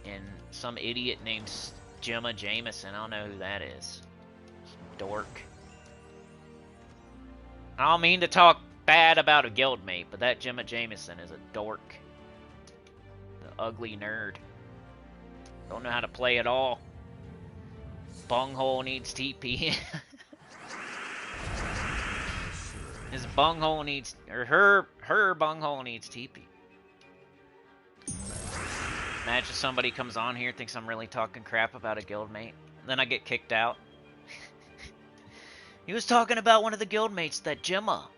And some idiot named Gemma Jameson, I don't know who that is. Dork. I don't mean to talk bad about a guildmate, but that Gemma Jameson is a dork. The ugly nerd. Don't know how to play at all. Bunghole needs TP. His bunghole needs, or her bunghole needs TP. Imagine somebody comes on here, thinks I'm really talking crap about a guildmate. Then I get kicked out. He was talking about one of the guildmates, that Gemma.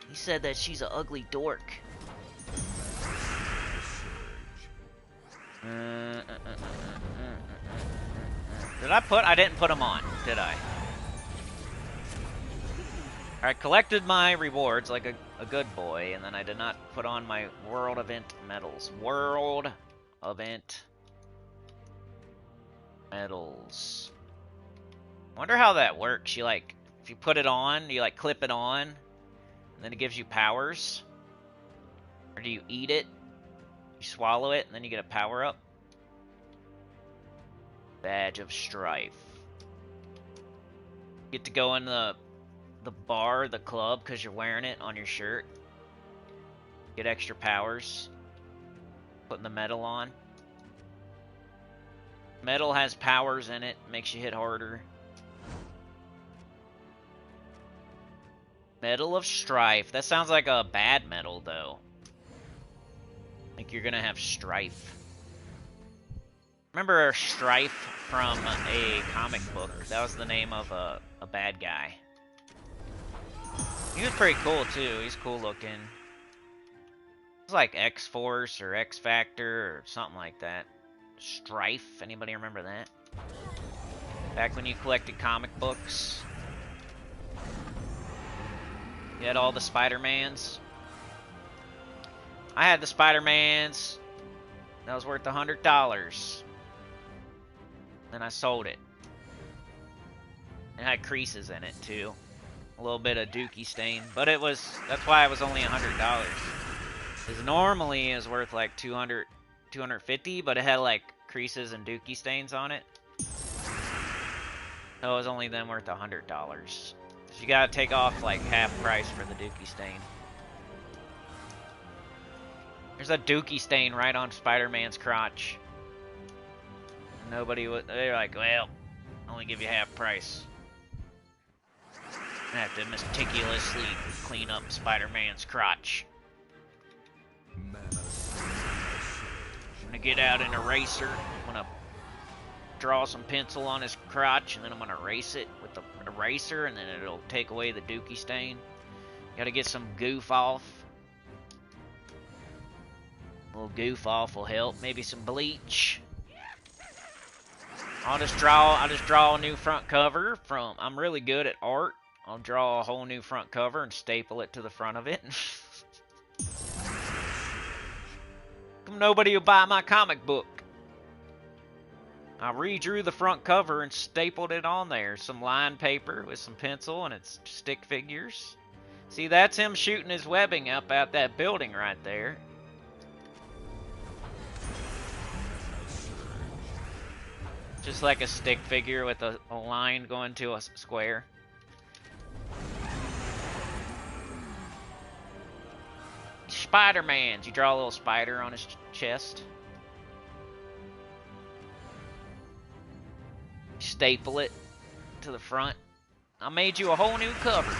He said that she's an ugly dork. I didn't put him on, did I? Alright, collected my rewards like a good boy, and then I did not put on my World Event medals. World Event. Medals. Wonder how that works. You like, if you put it on, you like clip it on, and then it gives you powers. Or do you eat it? You swallow it, and then you get a power up. Badge of Strife. You get to go in the bar, the club, because you're wearing it on your shirt. Get extra powers. Putting the medal on. Medal has powers in it, makes you hit harder. Medal of Strife. That sounds like a bad medal, though. Like you're gonna have strife. Remember Strife from a comic book? That was the name of a bad guy. He was pretty cool, too. He's cool looking. It was like X-Force or X-Factor or something like that. Strife. Anybody remember that? Back when you collected comic books. You had all the Spider-Mans. I had the Spider-Mans. That was worth $100. Then I sold it. It had creases in it too. A little bit of dookie stain. But it was, that's why it was only $100. Because normally it was worth like $200, $250, but it had like creases and dookie stains on it. So it was only then worth $100. So you gotta take off like half price for the dookie stain. There's a dookie stain right on Spider-Man's crotch. Nobody would. They're like, well, I'll only give you half price. I have to meticulously clean up Spider-Man's crotch. I'm gonna get out an eraser. I'm gonna draw some pencil on his crotch, and then I'm gonna erase it with the eraser, and then it'll take away the dookie stain. Gotta get some goof off. A little goof off will help. Maybe some bleach. I'll just draw a new front cover from. I'm really good at art. I'll draw a whole new front cover and staple it to the front of it. Nobody will buy my comic book. I redrew the front cover and stapled it on there. Some lined paper with some pencil, and it's stick figures. See, that's him shooting his webbing up out that building right there. Just like a stick figure with a line going to a square. Spider-Man's. You draw a little spider on his chest. Staple it to the front. I made you a whole new cover.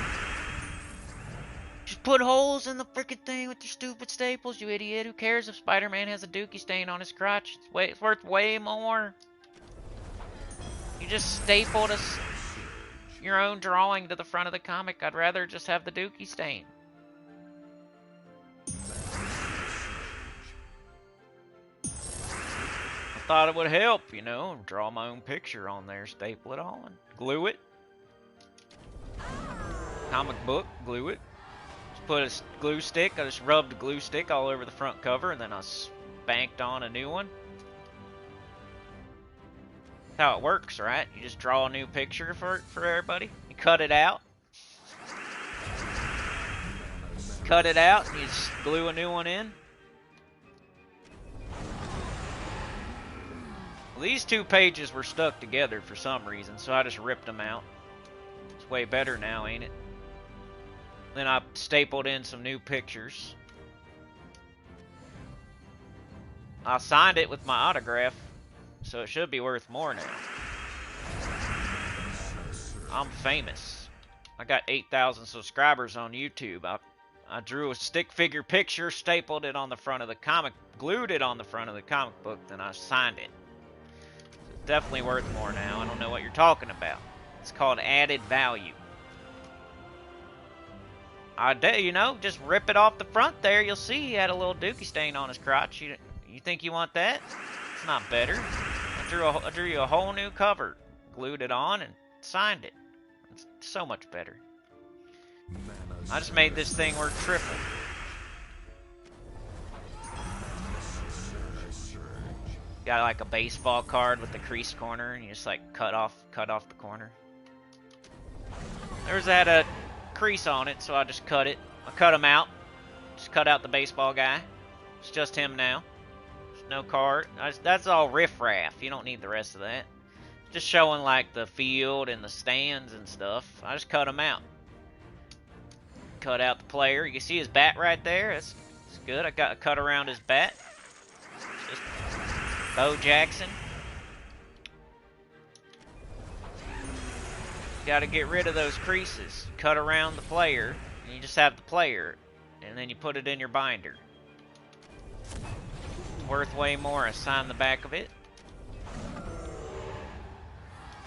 Just put holes in the freaking thing with your stupid staples, you idiot. Who cares if Spider-Man has a dookie stain on his crotch? It's worth way more. You just stapled your own drawing to the front of the comic. I'd rather just have the dookie stain. I thought it would help, you know, draw my own picture on there, staple it on, glue it. Comic book, glue it. Just put a glue stick. I just rubbed a glue stick all over the front cover, and then I spanked on a new one. How it works, right? You just draw a new picture for everybody. You cut it out. Cut it out, and you just glue a new one in. Well, these two pages were stuck together for some reason, so I just ripped them out. It's way better now, ain't it? Then I stapled in some new pictures. I signed it with my autograph. So it should be worth more now. I'm famous. I got 8,000 subscribers on YouTube. I drew a stick figure picture, stapled it on the front of the comic, glued it on the front of the comic book, then I signed it. It's definitely worth more now. I don't know what you're talking about. It's called added value. You know, just rip it off the front there. You'll see he had a little dookie stain on his crotch. You think you want that? It's not better. I drew you a whole new cover, glued it on, and signed it. It's so much better. I just made this thing worth triple. got like a baseball card with the creased corner, and you just like cut off the corner. There's had a crease on it, so I just cut it. I cut him out. Just cut out the baseball guy. It's just him now. There's no card. That's all riffraff. You don't need the rest of that. Just showing like the field and the stands and stuff. I just cut him out. Cut out the player. You can see his bat right there. That's good. I got a cut around his bat. Just Bo Jackson. Got to get rid of those creases. Cut around the player, and you just have the player, and then you put it in your binder. Worth way more. I sign the back of it.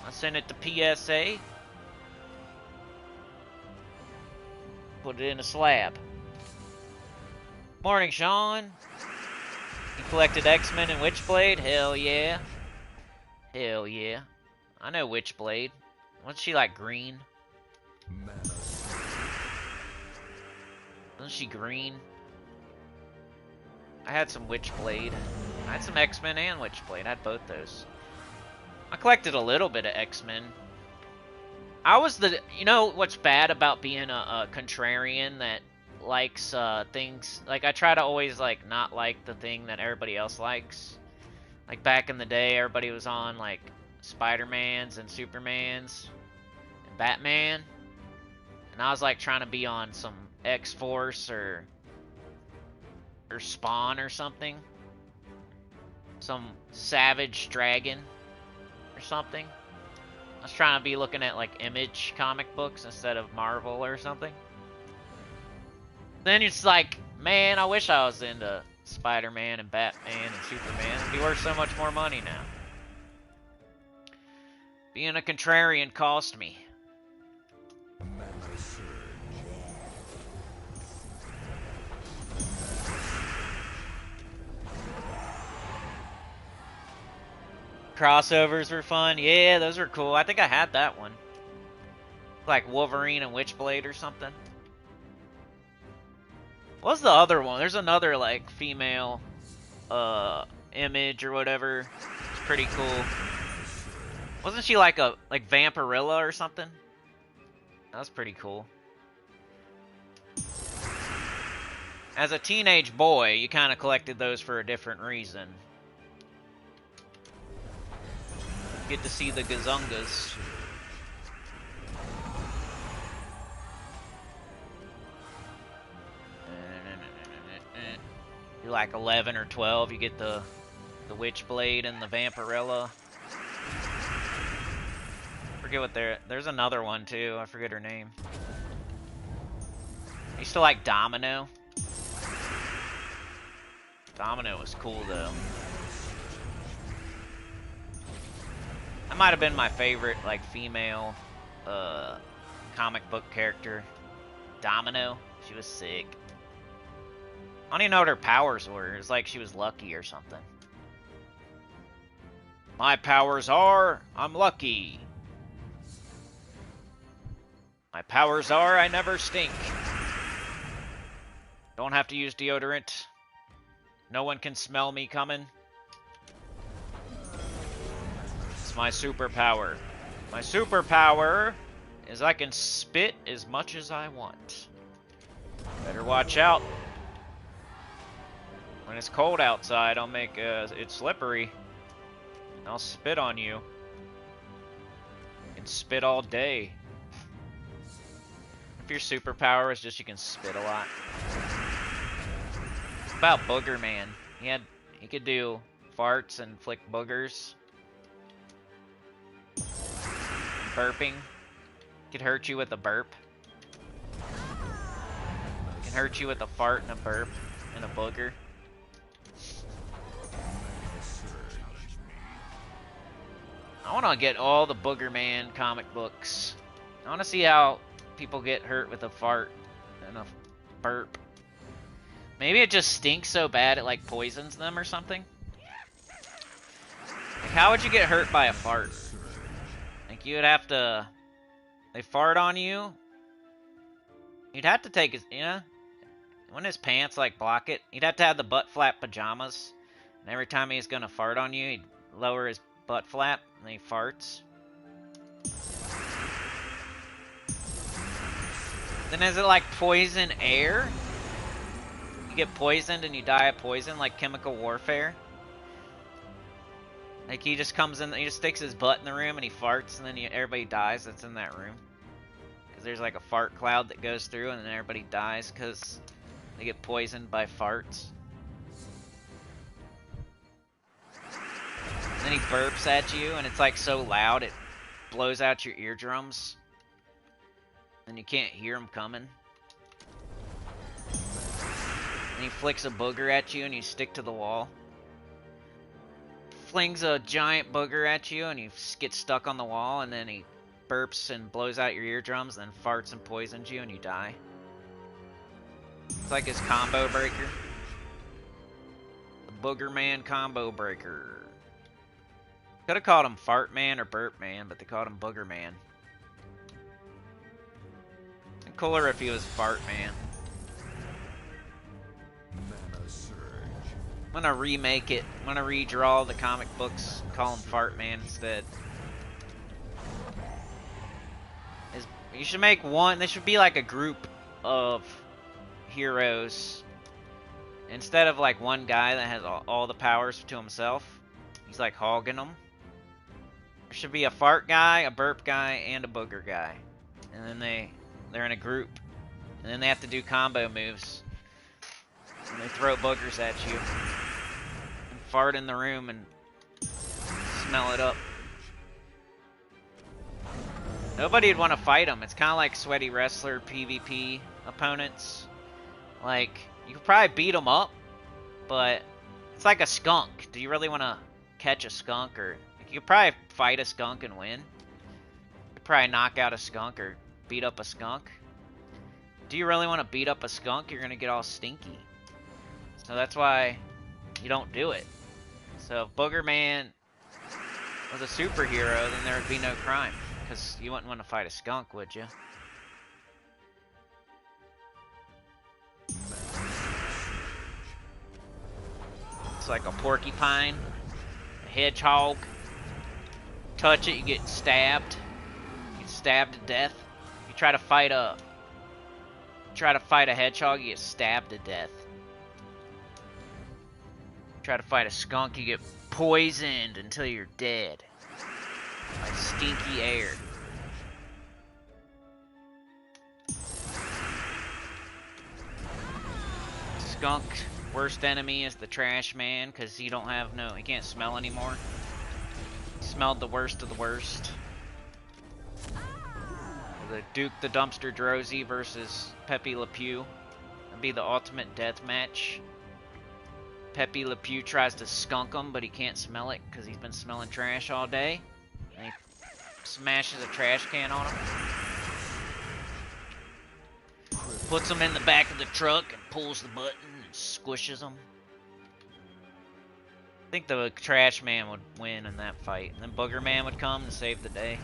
I send it to PSA. Put it in a slab. Morning, Sean. You collected X-Men and Witchblade? Hell yeah. Hell yeah. I know Witchblade. Wasn't she like green? Wasn't she green? I had some Witchblade. I had some X-Men and Witchblade. I had both those. I collected a little bit of X-Men. I was the... You know what's bad about being a contrarian that likes things... Like, I try to always, like, not like the thing that everybody else likes. Like, back in the day, everybody was on, like... Spider-Mans and Supermans and Batman, and I was like trying to be on some X-Force or Spawn or something, some Savage Dragon or something. I was trying to be looking at like Image comic books instead of Marvel or something. Then it's like, man, I wish I was into Spider-Man and Batman and Superman. It'd be worth so much more money now. Being a contrarian cost me. Crossovers were fun. Yeah, those were cool. I think I had that one. Like Wolverine and Witchblade or something. What's the other one? There's another like female Image or whatever. It's pretty cool. Wasn't she like a Vampirilla or something? That was pretty cool. As a teenage boy, you kind of collected those for a different reason. Get to see the Gazungas. You're like 11 or 12, you get the Witchblade and the Vampirilla. Forget what there's another one too. I forget her name. I used to like Domino. Domino was cool though. That might have been my favorite like female comic book character. Domino. She was sick. I don't even know what her powers were. It was like she was lucky or something. My powers are I'm lucky. My powers are I never stink. Don't have to use deodorant. No one can smell me coming. It's my superpower. My superpower is I can spit as much as I want. Better watch out. When it's cold outside, I'll make it slippery. I'll spit on you. You can spit all day. If your superpower is just you can spit a lot. It's about Booger Man. He could do farts and flick boogers. Burping. Could hurt you with a burp. Can hurt you with a fart and a burp and a booger. I want to get all the Booger Man comic books. I want to see how people get hurt with a fart and a burp. Maybe it just stinks so bad it like poisons them or something. Like, how would you get hurt by a fart? Like you would have to... They fart on you. You'd have to take his... You know? Wouldn't his pants like block it? You'd have to have the butt flap pajamas. And every time he's gonna fart on you, he'd lower his butt flap, and then he farts. Then is it like poison air? You get poisoned and you die of poison, like chemical warfare? Like he just comes in, he just sticks his butt in the room and he farts, and then everybody dies that's in that room. Because there's like a fart cloud that goes through, and then everybody dies because they get poisoned by farts. And then he burps at you, and it's like so loud it blows out your eardrums. And you can't hear him coming. And he flicks a booger at you and you stick to the wall. Flings a giant booger at you and you get stuck on the wall, and then he burps and blows out your eardrums, and then farts and poisons you and you die. It's like his combo breaker. The Booger Man combo breaker. Could have called him Fart Man or Burp Man, but they called him Booger Man. And cooler if he was Fart Man. Mana surge. I'm gonna remake it. I'm gonna redraw the comic books, call him Fart Man instead. You should make one. There should be like a group of heroes instead of like one guy that has all the powers to himself. He's like hogging them. There should be a fart guy, a burp guy, and a booger guy, and then they're in a group, and then they have to do combo moves. And they throw boogers at you and fart in the room and smell it up. Nobody would want to fight them. It's kind of like Sweaty Wrestler PvP opponents. Like, you could probably beat them up, but it's like a skunk. Do you really want to catch a skunk? Or you could probably fight a skunk and win. You could probably knock out a skunk or beat up a skunk. Do you really want to beat up a skunk? You're going to get all stinky. So that's why you don't do it. So if Booger Man was a superhero, then there would be no crime. Because you wouldn't want to fight a skunk, would you? It's like a porcupine, a hedgehog. Touch it, you get stabbed. You get stabbed to death. You try to fight a hedgehog, you get stabbed to death. Try to fight a skunk, you get poisoned until you're dead. By stinky air. Skunk, worst enemy is the trash man, because he can't smell anymore. He smelled the worst of the worst. The Duke the Dumpster Drozy versus Pepe Le Pew. That'd be the ultimate death match. Pepe Le Pew tries to skunk him, but he can't smell it because he's been smelling trash all day. And he smashes a trash can on him. Puts him in the back of the truck and pulls the button and squishes him. I think the trash man would win in that fight. And then Booger Man would come and save the day.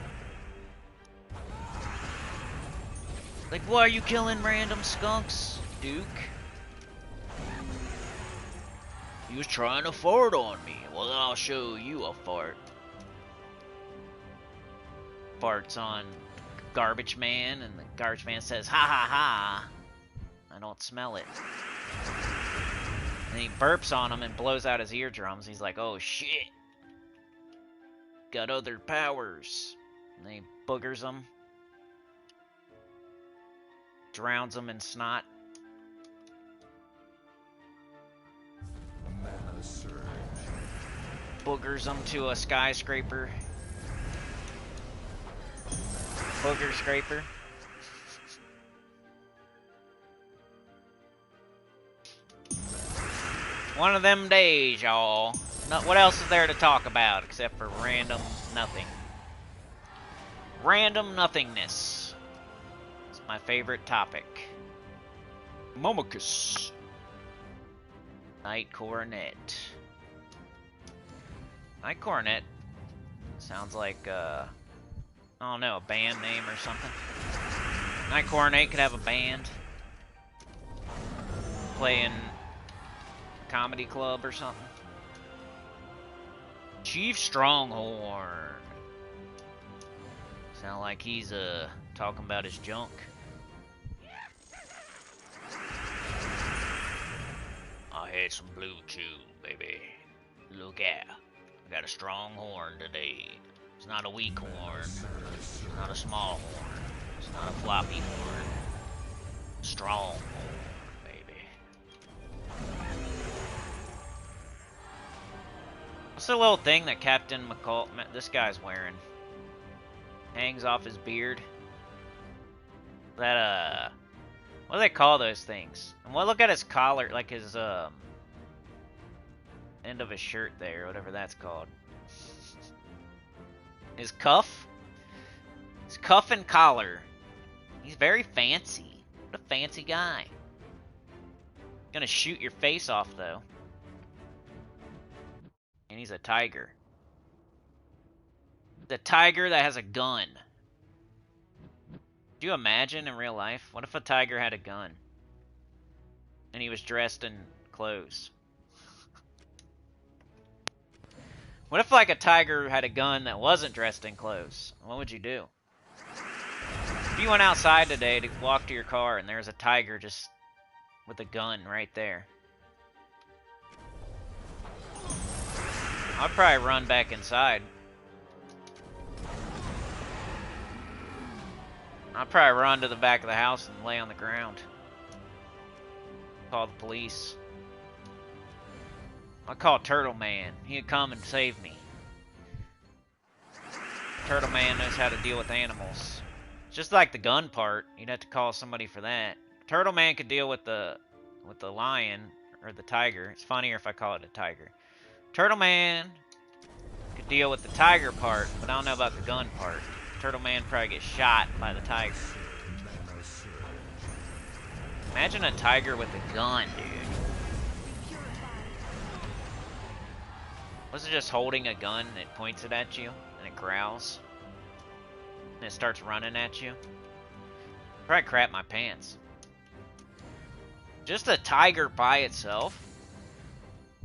Like, why are you killing random skunks, Duke? He was trying to fart on me. Well, I'll show you a fart. Farts on Garbage Man, and the Garbage Man says, ha ha ha. I don't smell it. And he burps on him and blows out his eardrums. He's like, oh shit. Got other powers. And he boogers him. Drowns him in snot. Mana surge. Boogers him to a skyscraper. Booger scraper. One of them days, y'all. What else is there to talk about except for random nothing? Random nothingness. It's my favorite topic. Momocus. Night Coronet. Night Coronet sounds like, I don't know, a band name or something. Night Coronet could have a band. Playing comedy club or something. Chief Stronghorn. Sound like he's talking about his junk. I had some blue chew, baby. Look out. I got a strong horn today. It's not a weak horn. It's not a small horn. It's not a floppy horn. Strong horn, baby. What's the little thing that Captain McCall, this guy's wearing? Hangs off his beard. That, what do they call those things? And well, look at his collar, like his, end of his shirt there, whatever that's called. His cuff? His cuff and collar. He's very fancy. What a fancy guy. Gonna shoot your face off, though. And he's a tiger. The tiger that has a gun. Could you imagine in real life? What if a tiger had a gun? And he was dressed in clothes? What if, like, a tiger had a gun that wasn't dressed in clothes? What would you do? If you went outside today to walk to your car and there's a tiger just with a gun right there, I'd probably run back inside. I'd probably run to the back of the house and lay on the ground. Call the police. I'd call Turtle Man. He'd come and save me. Turtle Man knows how to deal with animals. Just like the gun part, you'd have to call somebody for that. Turtle Man could deal with the lion or the tiger. It's funnier if I call it a tiger. Turtle Man could deal with the tiger part, but I don't know about the gun part. Turtle Man probably gets shot by the tiger. Imagine a tiger with a gun, dude. Was it just holding a gun and it points it at you and it growls? And it starts running at you? Probably crap my pants. Just a tiger by itself?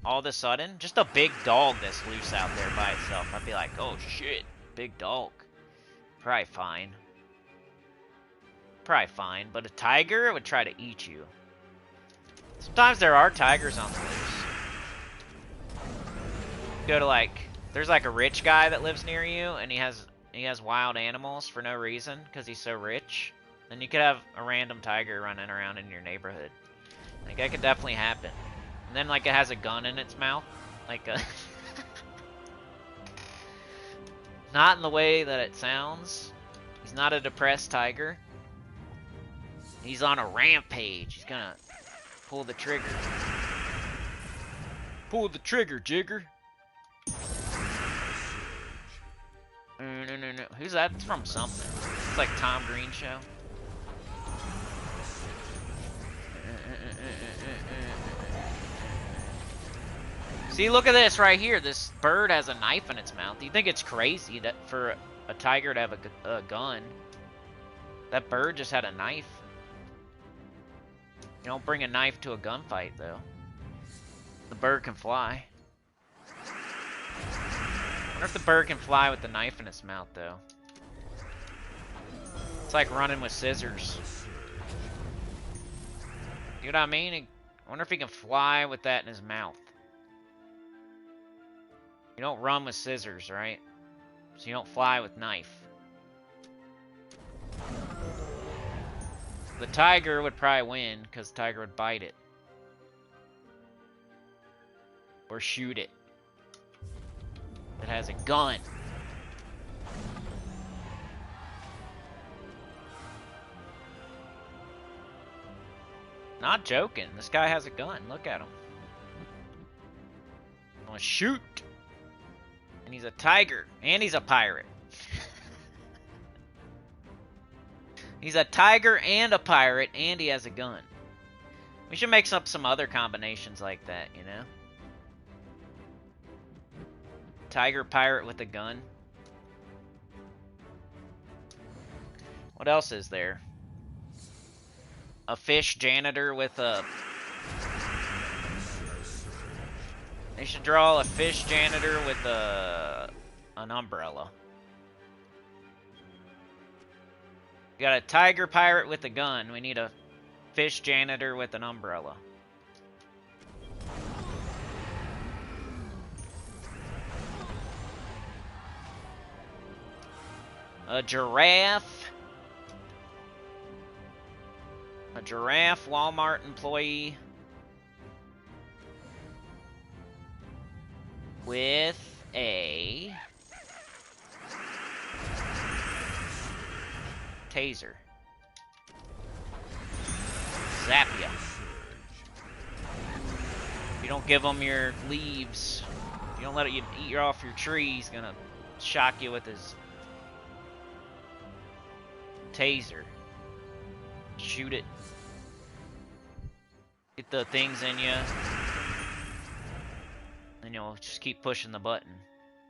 All of a sudden? Just a big dog that's loose out there by itself. I'd be like, oh shit, big dog. Probably fine. Probably fine. But a tiger would try to eat you. Sometimes there are tigers on the loose. Go to like, there's like a rich guy that lives near you and he has wild animals for no reason because he's so rich. Then you could have a random tiger running around in your neighborhood. Like that could definitely happen. And then like it has a gun in its mouth. Like a not in the way that it sounds. He's not a depressed tiger. He's on a rampage. He's gonna pull the trigger. Pull the trigger, Jigger. No. Who's that? It's from something. It's like Tom Green show. See, look at this right here. This bird has a knife in its mouth. You think it's crazy that for a tiger to have a gun? That bird just had a knife. You don't bring a knife to a gunfight, though. The bird can fly. I wonder if the bird can fly with the knife in its mouth, though. It's like running with scissors. You know what I mean? I wonder if he can fly with that in his mouth. You don't run with scissors, right? So you don't fly with knife. The tiger would probably win because the tiger would bite it. Or shoot it. It has a gun. Not joking. This guy has a gun. Look at him. I'm gonna shoot. And he's a tiger. And he's a pirate. He's a tiger and a pirate. And he has a gun. We should make up some other combinations like that, you know? Tiger pirate with a gun. What else is there? A fish janitor with a... They should draw a fish janitor with an umbrella. We got a tiger pirate with a gun. We need a fish janitor with an umbrella. A giraffe. A giraffe Walmart employee. With a taser. Zap ya. If you don't give him your leaves, if you don't let it eat off your tree, he's gonna shock you with his taser. Shoot it. Get the things in you. Then you'll just keep pushing the button.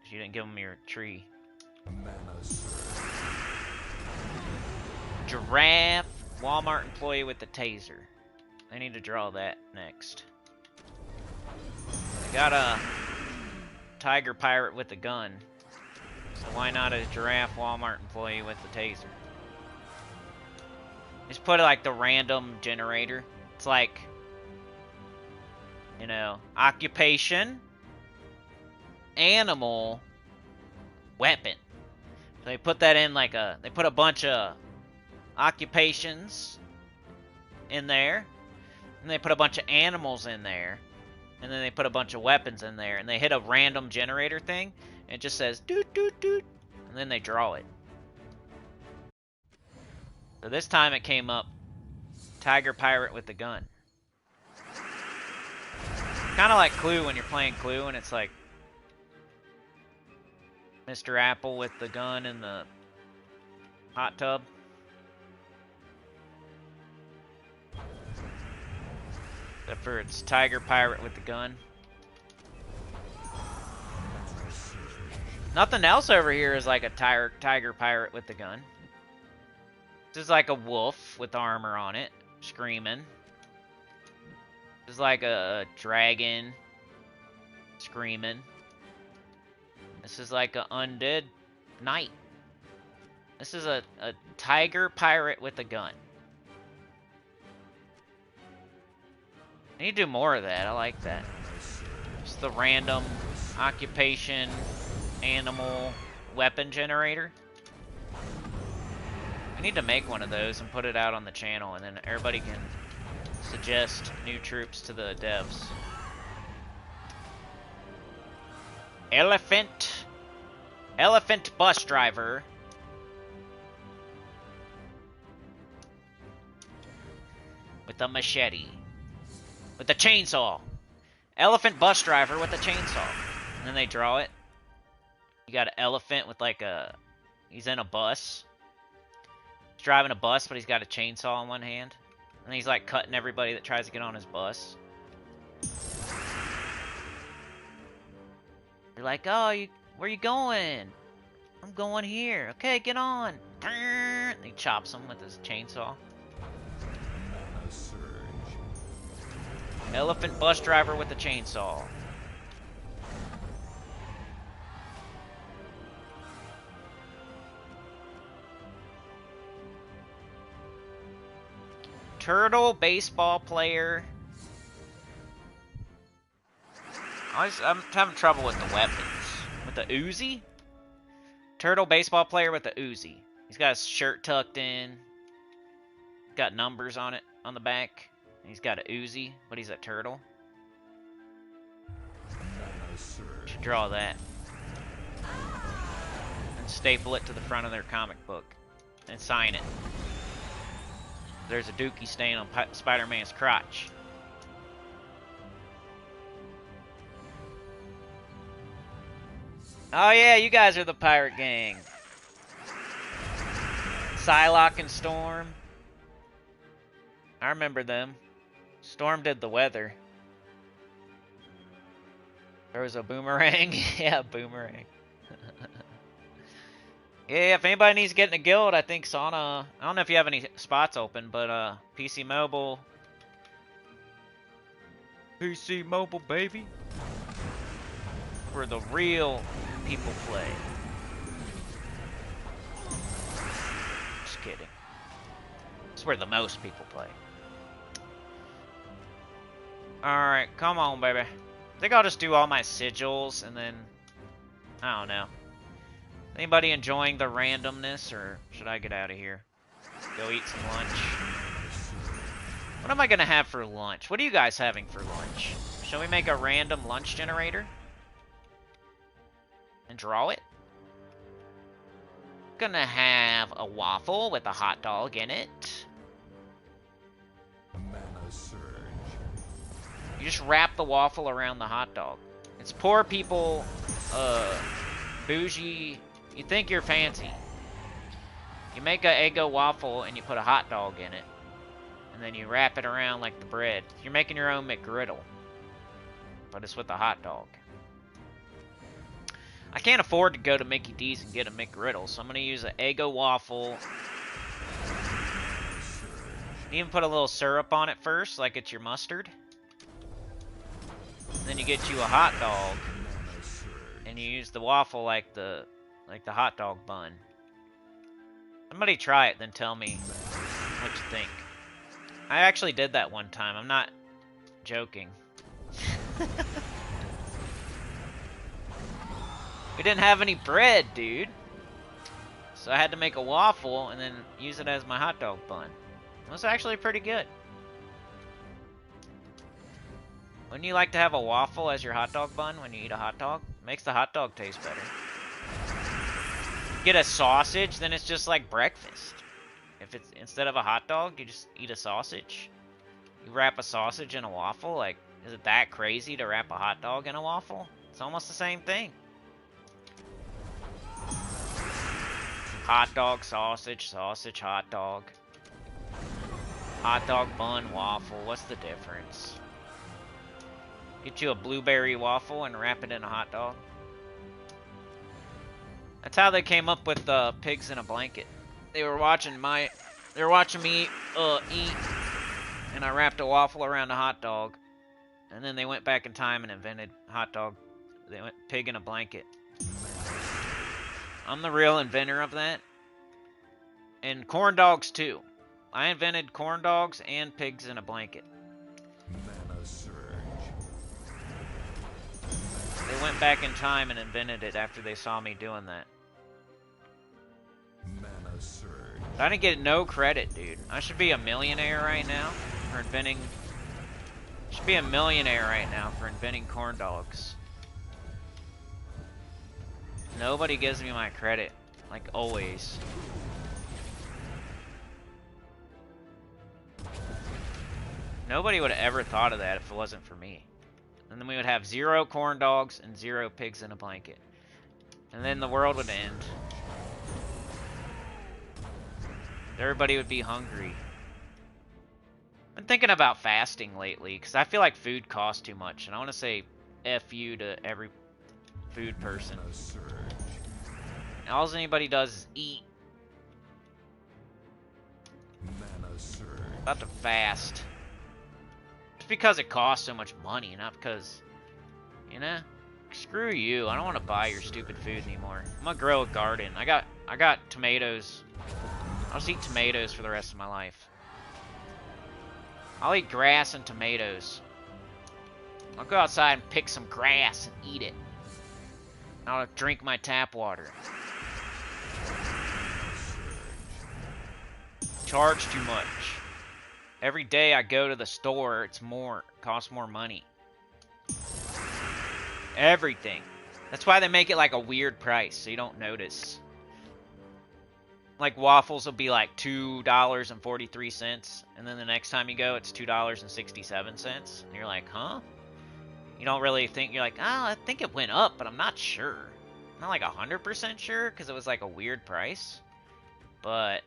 If you didn't give him your tree. Giraffe, Walmart employee with the taser. I need to draw that next. I got a tiger pirate with a gun. So why not a giraffe Walmart employee with the taser? Just put like the random generator. It's like, you know, occupation, animal, weapon. So they put that in like they put a bunch of occupations in there, and they put a bunch of animals in there, and then they put a bunch of weapons in there, and they hit a random generator thing, and it just says doot doot doot, and then they draw it. So this time it came up tiger pirate with the gun. Kind of like Clue when you're playing Clue and it's like Mr. Apple with the gun in the hot tub. Except for it's tiger pirate with the gun. Nothing else over here is like a tiger pirate with the gun. This is like a wolf with armor on it, screaming. This is like a dragon, screaming. This is like an undead knight. This is a tiger pirate with a gun. I need to do more of that. I like that. Just the random occupation, animal, weapon generator. I need to make one of those and put it out on the channel, and then everybody can suggest new troops to the devs. Elephant bus driver. With a machete. With a chainsaw. Elephant bus driver with a chainsaw. And then they draw it. You got an elephant with like he's in a bus. He's driving a bus, but he's got a chainsaw in one hand. And he's like cutting everybody that tries to get on his bus. You're like, oh, where you going? I'm going here. Okay, get on. And he chops him with his chainsaw. Elephant bus driver with a chainsaw. Turtle baseball player. I'm having trouble with the weapons. With the Uzi? Turtle baseball player with the Uzi. He's got his shirt tucked in. Got numbers on it on the back. He's got a Uzi, but he's a turtle. Should draw that. And staple it to the front of their comic book. And sign it. There's a dookie stain on Spider-Man's crotch. Oh yeah, you guys are the pirate gang. Psylocke and Storm. I remember them. Storm did the weather. There was a boomerang. Yeah, boomerang. Yeah, if anybody needs to get in a guild, I think Sauna. I don't know if you have any spots open, but PC Mobile. PC Mobile, baby. where the real people play. Just kidding. It's where the most people play. Alright, come on, baby. I think I'll just do all my sigils and then... I don't know. Anybody enjoying the randomness, or should I get out of here? Go eat some lunch. What am I gonna have for lunch? What are you guys having for lunch? Shall we make a random lunch generator? And draw it? Gonna have a waffle with a hot dog in it. Mana surge. You just wrap the waffle around the hot dog. It's poor people, bougie. You think you're fancy. You make a Eggo waffle and you put a hot dog in it. And then you wrap it around like the bread. You're making your own McGriddle. But it's with a hot dog. I can't afford to go to Mickey D's and get a McGriddle, so I'm going to use an Eggo waffle. You even put a little syrup on it first, like it's your mustard. And then you get you a hot dog. And you use the waffle like the hot dog bun. Somebody try it, then tell me what you think. I actually did that one time. I'm not joking. We didn't have any bread, dude. So I had to make a waffle and then use it as my hot dog bun. It was actually pretty good. Wouldn't you like to have a waffle as your hot dog bun when you eat a hot dog? It makes the hot dog taste better. Get a sausage, then it's just like breakfast. If it's instead of a hot dog, you just eat a sausage. You wrap a sausage in a waffle. Like, is it that crazy to wrap a hot dog in a waffle? It's almost the same thing. Hot dog, sausage, sausage, hot dog. Hot dog bun, waffle. What's the difference? Get you a blueberry waffle and wrap it in a hot dog. That's how they came up with pigs in a blanket. They were watching me eat, and I wrapped a waffle around a hot dog, and then they went back in time and invented hot dog. They went pig in a blanket. I'm the real inventor of that, and corn dogs too. I invented corn dogs and pigs in a blanket. Mana surge. They went back in time and invented it after they saw me doing that. Mana surge. I didn't get no credit, dude. I should be a millionaire right now for inventing... Should be a millionaire right now for inventing corn dogs. Nobody gives me my credit, like always. Nobody would have ever thought of that if it wasn't for me. And then we would have 0 corn dogs and 0 pigs in a blanket. And then the world would end. Everybody would be hungry. I've been thinking about fasting lately, because I feel like food costs too much. And I want to say F you to every food person. Mana surge. All anybody does is eat. Mana surge. About to fast. Just because it costs so much money, not because, you know, screw you. I don't want to buy your stupid food anymore. I'm gonna grow a garden. I got tomatoes. I'll just eat tomatoes for the rest of my life. I'll eat grass and tomatoes. I'll go outside and pick some grass and eat it. I'll drink my tap water. Charge too much. Every day I go to the store, it costs more money. Everything. That's why they make it like a weird price, so you don't notice. Like waffles will be like $2.43, and then the next time you go, it's $2.67, and you're like, huh? You don't really think, you're like, oh, I think it went up, but I'm not sure. I'm not like 100% sure, because it was like a weird price. But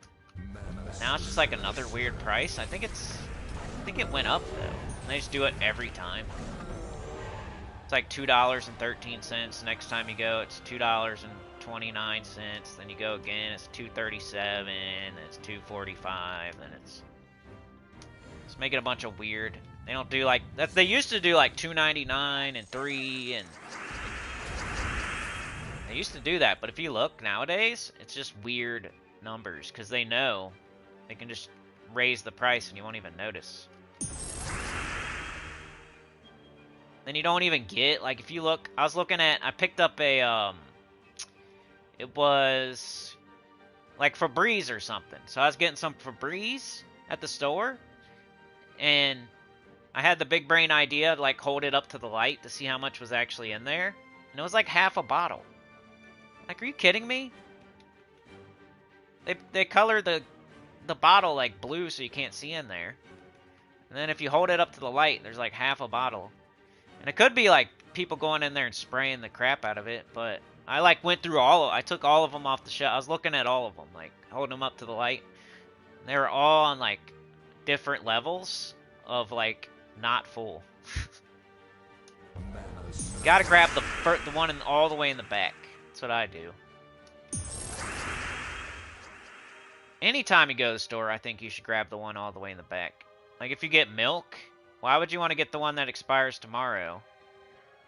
now it's just like another weird price. I think it went up though. And they just do it every time. It's like $2.13. Next time you go, it's $2.29. Then you go again, it's $2.37. Then it's $2.45. Then it's making a bunch of weird. They don't do like that. They used to do like $2.99 and $3 and They used to do that, but if you look nowadays, it's just weird numbers because they know they can just raise the price and you won't even notice. Then you don't even get, like, if you look, I picked up a, it was like Febreze or something. So I was getting some Febreze at the store, and I had the big brain idea to, like, hold it up to the light to see how much was actually in there, and it was like half a bottle. Like, are you kidding me? They color the bottle like blue so you can't see in there. And then if you hold it up to the light, there's like half a bottle. And it could be like people going in there and spraying the crap out of it, but I like went through I took all of them off the shelf. I was looking at all of them, like holding them up to the light. And they were all on like different levels of like not full. Gotta grab the one all the way in the back. That's what I do. Anytime you go to the store, I think you should grab the one all the way in the back. Like, if you get milk, why would you want to get the one that expires tomorrow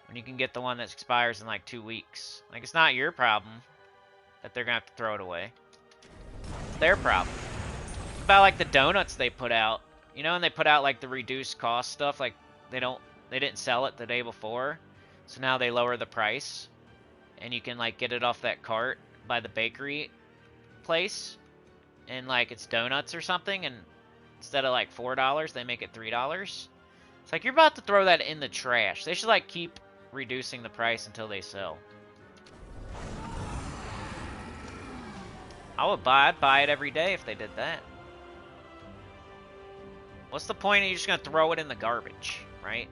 when you can get the one that expires in, like, 2 weeks? Like, it's not your problem that they're going to have to throw it away. It's their problem. It's about, like, the donuts they put out. You know, when they put out, like, the reduced cost stuff, like, they didn't sell it the day before, so now they lower the price, and you can, like, get it off that cart by the bakery place. And like it's donuts or something, and instead of like $4, they make it $3. It's like you're about to throw that in the trash. They should like keep reducing the price until they sell. I'd buy it every day if they did that. What's the point of you just gonna throw it in the garbage, right?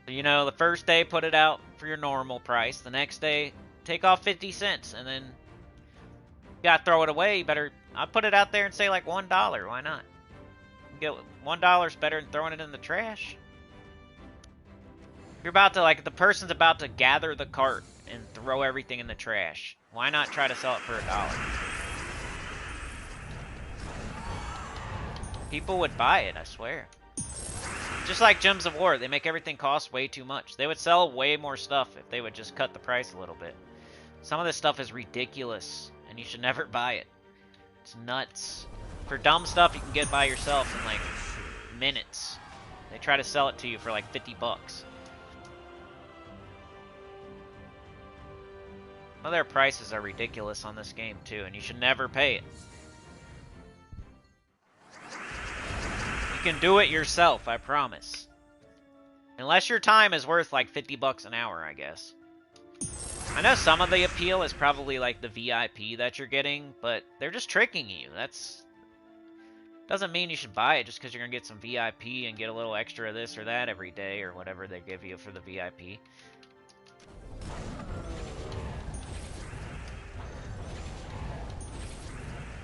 So, you know, the first day put it out for your normal price. The next day take off 50 cents, and then you gotta throw it away. You better. I'll put it out there and say like $1. Why not? Get $1 better than throwing it in the trash. You're about to, like, the person's about to gather the cart and throw everything in the trash. Why not try to sell it for $1? People would buy it, I swear. Just like Gems of War, they make everything cost way too much. They would sell way more stuff if they would just cut the price a little bit. Some of this stuff is ridiculous, and you should never buy it. It's nuts. For dumb stuff you can get by yourself in like minutes. They try to sell it to you for like 50 bucks. Well, their prices are ridiculous on this game too, and you should never pay it. You can do it yourself, I promise. Unless your time is worth like 50 bucks an hour, I guess. I know some of the appeal is probably like the VIP that you're getting, but they're just tricking you. Doesn't mean you should buy it just because you're gonna get some VIP and get a little extra of this or that every day or whatever they give you for the VIP.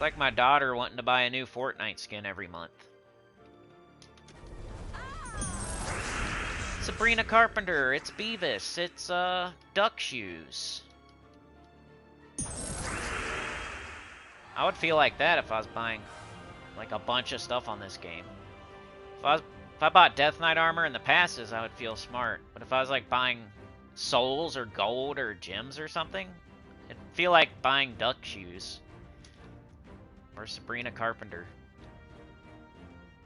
Like my daughter wanting to buy a new Fortnite skin every month. Sabrina Carpenter, it's Beavis, it's Duck Shoes. I would feel like that if I was buying like a bunch of stuff on this game. If I bought Death Knight armor and the passes, I would feel smart. But if I was like buying souls or gold or gems or something, it'd feel like buying Duck Shoes. Or Sabrina Carpenter.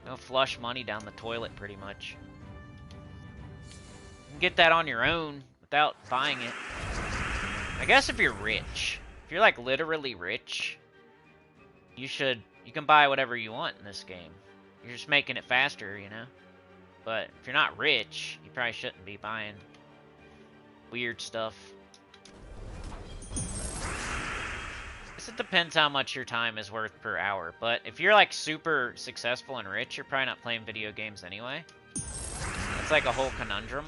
They'll flush money down the toilet pretty much. You can get that on your own without buying it. I guess if you're rich, if you're like literally rich, you can buy whatever you want in this game. You're just making it faster, you know? But if you're not rich, you probably shouldn't be buying weird stuff. It depends how much your time is worth per hour, but if you're like super successful and rich, you're probably not playing video games anyway. It's like a whole conundrum.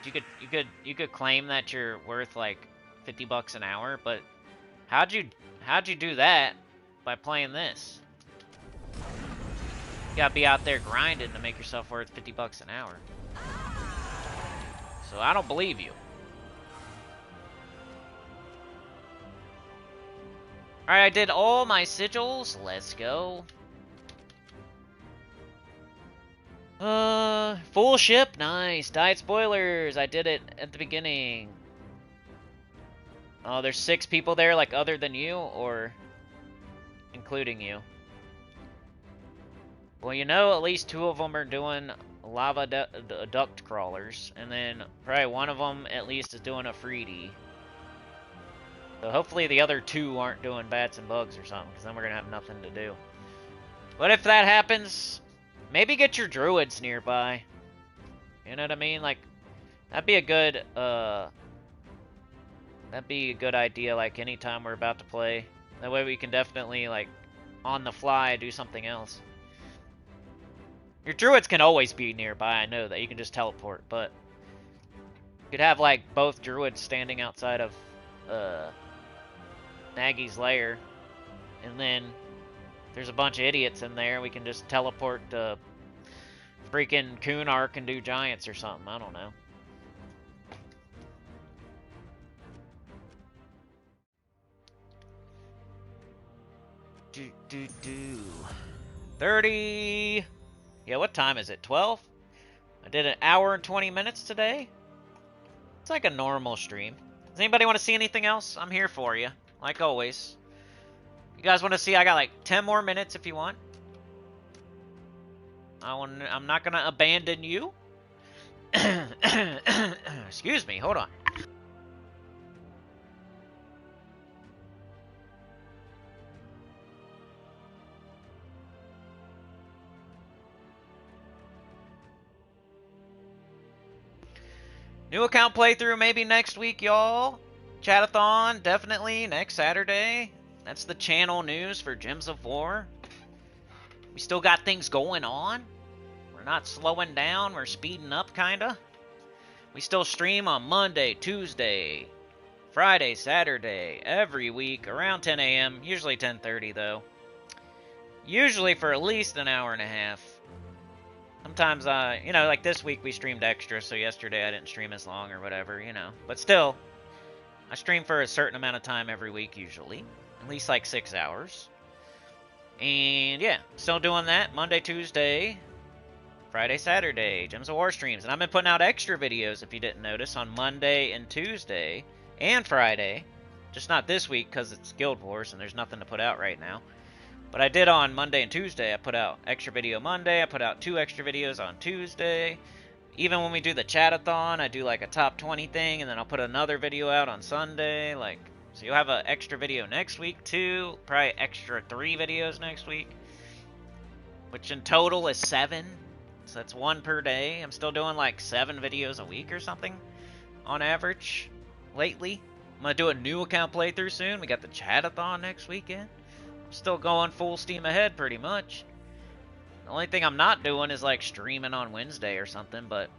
You could claim that you're worth like 50 bucks an hour, but how'd you do that by playing this? You gotta be out there grinding to make yourself worth 50 bucks an hour. So I don't believe you. Alright, I did all my sigils. Let's go. Full ship. Nice. Died spoilers. I did it at the beginning. Oh, there's 6 people there, like, other than you, or including you? Well, you know, at least 2 of them are doing lava duct crawlers, and then probably one of them at least is doing a freebie. So hopefully the other 2 aren't doing bats and bugs or something, because then we're going to have nothing to do. But if that happens, maybe get your druids nearby. You know what I mean? Like, that'd be a good, idea, like, anytime we're about to play. That way we can definitely, like, on the fly, do something else. Your druids can always be nearby, I know that. You can just teleport, but you could have, like, both druids standing outside of, Nagy's lair, and then there's a bunch of idiots in there. We can just teleport to freaking Kunark and do giants or something. I don't know. Do 30. Yeah, what time is it? 12? I did an hour and 20 minutes today. It's like a normal stream. Does anybody want to see anything else? I'm here for you, like always. You guys want to see? I got like 10 more minutes if you want. I'm not gonna abandon you. Excuse me. Hold on. New account playthrough maybe next week, y'all. Chatathon, definitely next Saturday. That's the channel news for Gems of War. We still got things going on. We're not slowing down. We're speeding up, kinda. We still stream on Monday, Tuesday, Friday, Saturday, every week around 10 a.m. Usually 10:30, though. Usually for at least an hour and a half. Sometimes, you know, like this week we streamed extra, so yesterday I didn't stream as long or whatever, you know. But still, I stream for a certain amount of time every week, usually. At least like 6 hours. And yeah, still doing that Monday, Tuesday, Friday, Saturday, Gems of War streams. And I've been putting out extra videos, if you didn't notice, on Monday and Tuesday and Friday. Just not this week because it's Guild Wars and there's nothing to put out right now. But I did on Monday and Tuesday. I put out extra video Monday. I put out 2 extra videos on Tuesday. Even when we do the chatathon, I do like a top 20 thing, and then I'll put another video out on Sunday. Like, so you'll have an extra video next week too. Probably extra 3 videos next week, which in total is 7. So that's 1 per day. I'm still doing like 7 videos a week or something on average lately. I'm gonna do a new account playthrough soon. We got the chatathon next weekend. Still going full steam ahead pretty much. The only thing I'm not doing is like streaming on Wednesday or something, but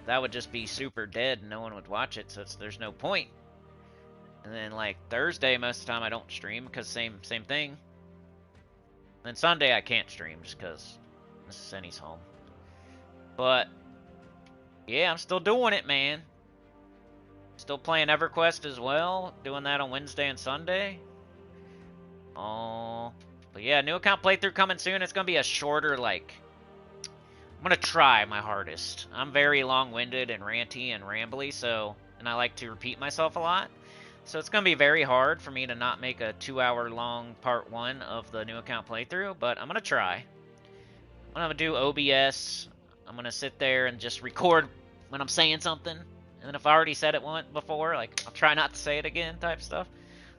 that would just be super dead and no one would watch it, so there's no point. And then like Thursday most of the time I don't stream because same thing. And then Sunday I can't stream just because Mrs. Senny's home. But yeah, I'm still doing it, man. Still playing EverQuest as well, doing that on Wednesday and Sunday. Oh, but yeah, new account playthrough coming soon. It's going to be a shorter, like, I'm going to try my hardest. I'm very long-winded and ranty and rambly, so, and I like to repeat myself a lot. So it's going to be very hard for me to not make a 2-hour-long part 1 of the new account playthrough, but I'm going to try. I'm going to do OBS. I'm going to sit there and just record when I'm saying something. And then if I already said it once before, like, I'll try not to say it again type stuff.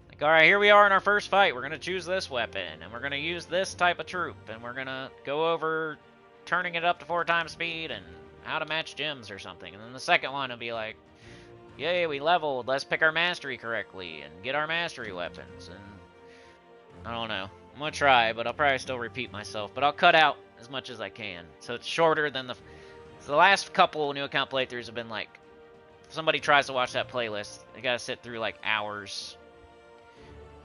Like, alright, here we are in our first fight. We're going to choose this weapon, and we're going to use this type of troop, and we're going to go over turning it up to 4 times speed and how to match gems or something. And then the second one will be like, yay, we leveled. Let's pick our mastery correctly and get our mastery weapons. And I don't know. I'm going to try, but I'll probably still repeat myself. But I'll cut out as much as I can. So it's shorter than the... So the last couple new account playthroughs have been like, if somebody tries to watch that playlist, they got to sit through like hours.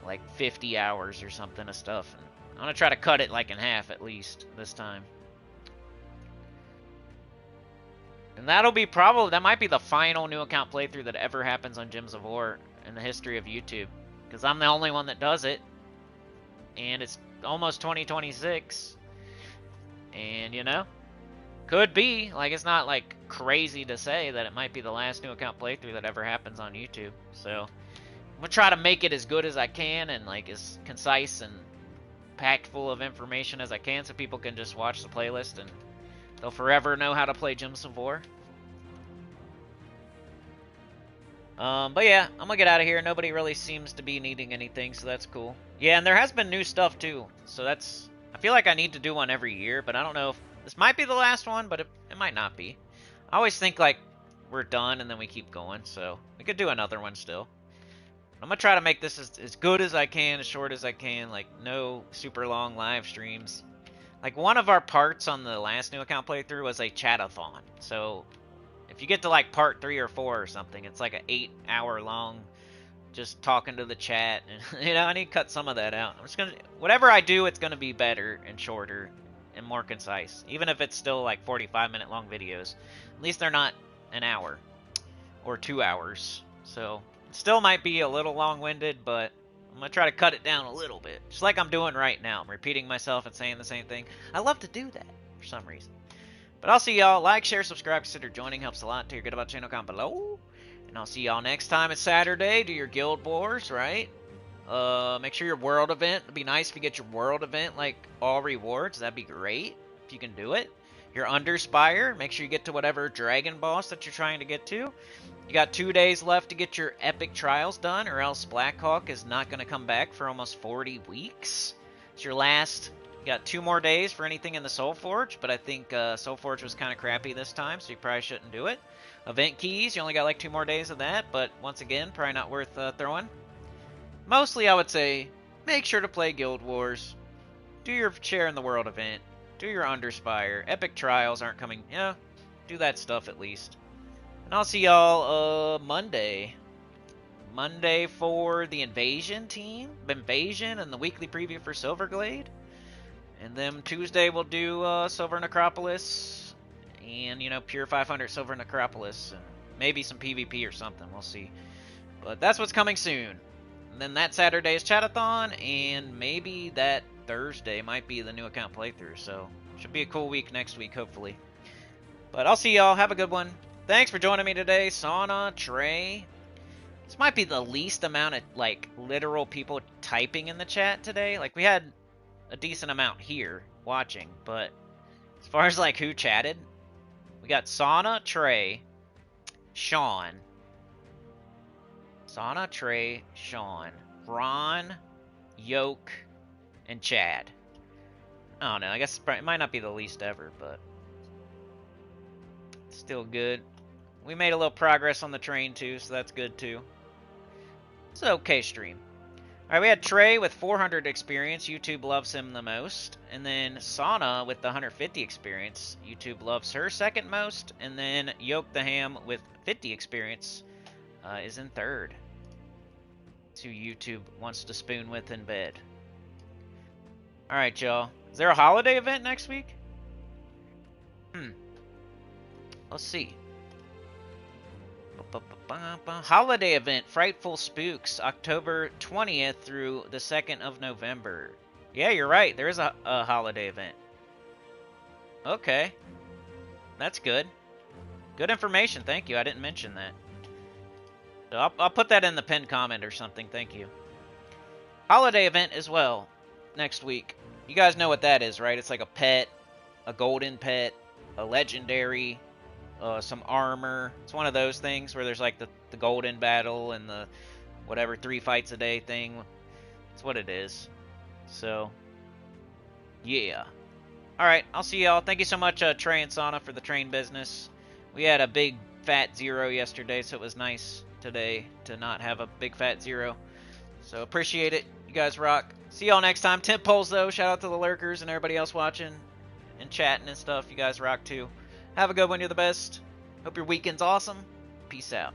Like 50 hours or something of stuff. And I'm going to try to cut it like in half at least this time. And that'll be probably, that might be the final new account playthrough that ever happens on Gems of War in the history of YouTube. Because I'm the only one that does it. And it's almost 2026. And, you know, could be. Like, it's not, like, crazy to say that it might be the last new account playthrough that ever happens on YouTube. So, gonna try to make it as good as I can and like as concise and packed full of information as I can, so people can just watch the playlist and they'll forever know how to play Gems of War. But yeah, I'm gonna get out of here. Nobody really seems to be needing anything, so that's cool. Yeah, and there has been new stuff too, so that's... I feel like I need to do one every year, but I don't know if... This might be the last one, but it might not be. I always think like we're done and then we keep going, so we could do another one still. I'm gonna try to make this as good as I can, as short as I can, like no super long live streams. Like one of our parts on the last new account playthrough was a chatathon, so if you get to like part 3 or 4 or something, it's like an 8-hour long just talking to the chat, and you know, I need to cut some of that out. I'm just gonna, whatever I do, it's gonna be better and shorter and more concise, even if it's still like 45-minute long videos. At least they're not an hour or 2 hours, so it still might be a little long-winded, but I'm gonna try to cut it down a little bit, just like I'm doing right now. I'm repeating myself and saying the same thing. I love to do that for some reason. But I'll see y'all. Like, share, subscribe, consider joining. Helps a lot. Tell your good about channel, comment below. And I'll see y'all next time. It's Saturday. Do your guild wars, right? Make sure your world event. It'd be nice if you get your world event, like, all rewards. That'd be great if you can do it. Your Underspire. Make sure you get to whatever dragon boss that you're trying to get to. You got 2 days left to get your epic trials done, or else Blackhawk is not going to come back for almost 40 weeks. It's your last... You got 2 more days for anything in the Soul Forge, but I think Soul Forge was kind of crappy this time, so you probably shouldn't do it. Event keys, you only got like 2 more days of that, but once again, probably not worth throwing. Mostly, I would say, make sure to play Guild Wars. Do your share in the World event. Do your Underspire. Epic Trials aren't coming. Yeah, do that stuff at least. And I'll see y'all Monday. Monday for the Invasion team. Invasion and the weekly preview for Silverglade. And then Tuesday we'll do Silver Necropolis and, you know, pure 500 Silver Necropolis. And maybe some PvP or something. We'll see. But that's what's coming soon. And then that Saturday is Chatathon, and maybe that Thursday might be the new account playthrough. So should be a cool week next week, hopefully. But I'll see y'all. Have a good one. Thanks for joining me today. Sauna, Trey. This might be the least amount of, like, literal people typing in the chat today. Like, we had a decent amount here watching, but as far as like who chatted, we got Sauna, Trey, Sean, Ron, Yoke, and Chad. I don't know, I guess it might not be the least ever, but still good. We made a little progress on the train too, so that's good too. It's an okay stream. Alright, we had Trey with 400 experience. YouTube loves him the most. And then Sauna with the 150 experience. YouTube loves her second most. And then Yoke the Ham with 50 experience is in third. That's who YouTube wants to spoon with in bed. Alright, y'all. Is there a holiday event next week? Let's see. Holiday event, Frightful Spooks, October 20th through the 2nd of November. Yeah, you're right. There is a holiday event. Okay. That's good. Good information. Thank you. I didn't mention that. So I'll put that in the pinned comment or something. Thank you. Holiday event as well next week. You guys know what that is, right? It's like a pet, a golden pet, a legendary, some armor. It's one of those things where there's like the golden battle and the whatever 3 fights a day thing. That's what it is. So, yeah. Alright, I'll see y'all. Thank you so much, Trey and Sauna, for the train business. We had a big fat 0 yesterday, so it was nice today to not have a big fat 0. So, appreciate it. You guys rock. See y'all next time. Temp polls, though. Shout out to the lurkers and everybody else watching and chatting and stuff. You guys rock, too. Have a good one. You're the best. Hope your weekend's awesome. Peace out.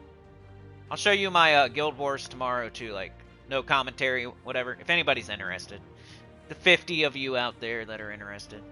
I'll show you my Guild Wars tomorrow, too. Like, no commentary, whatever. If anybody's interested. The 50 of you out there that are interested.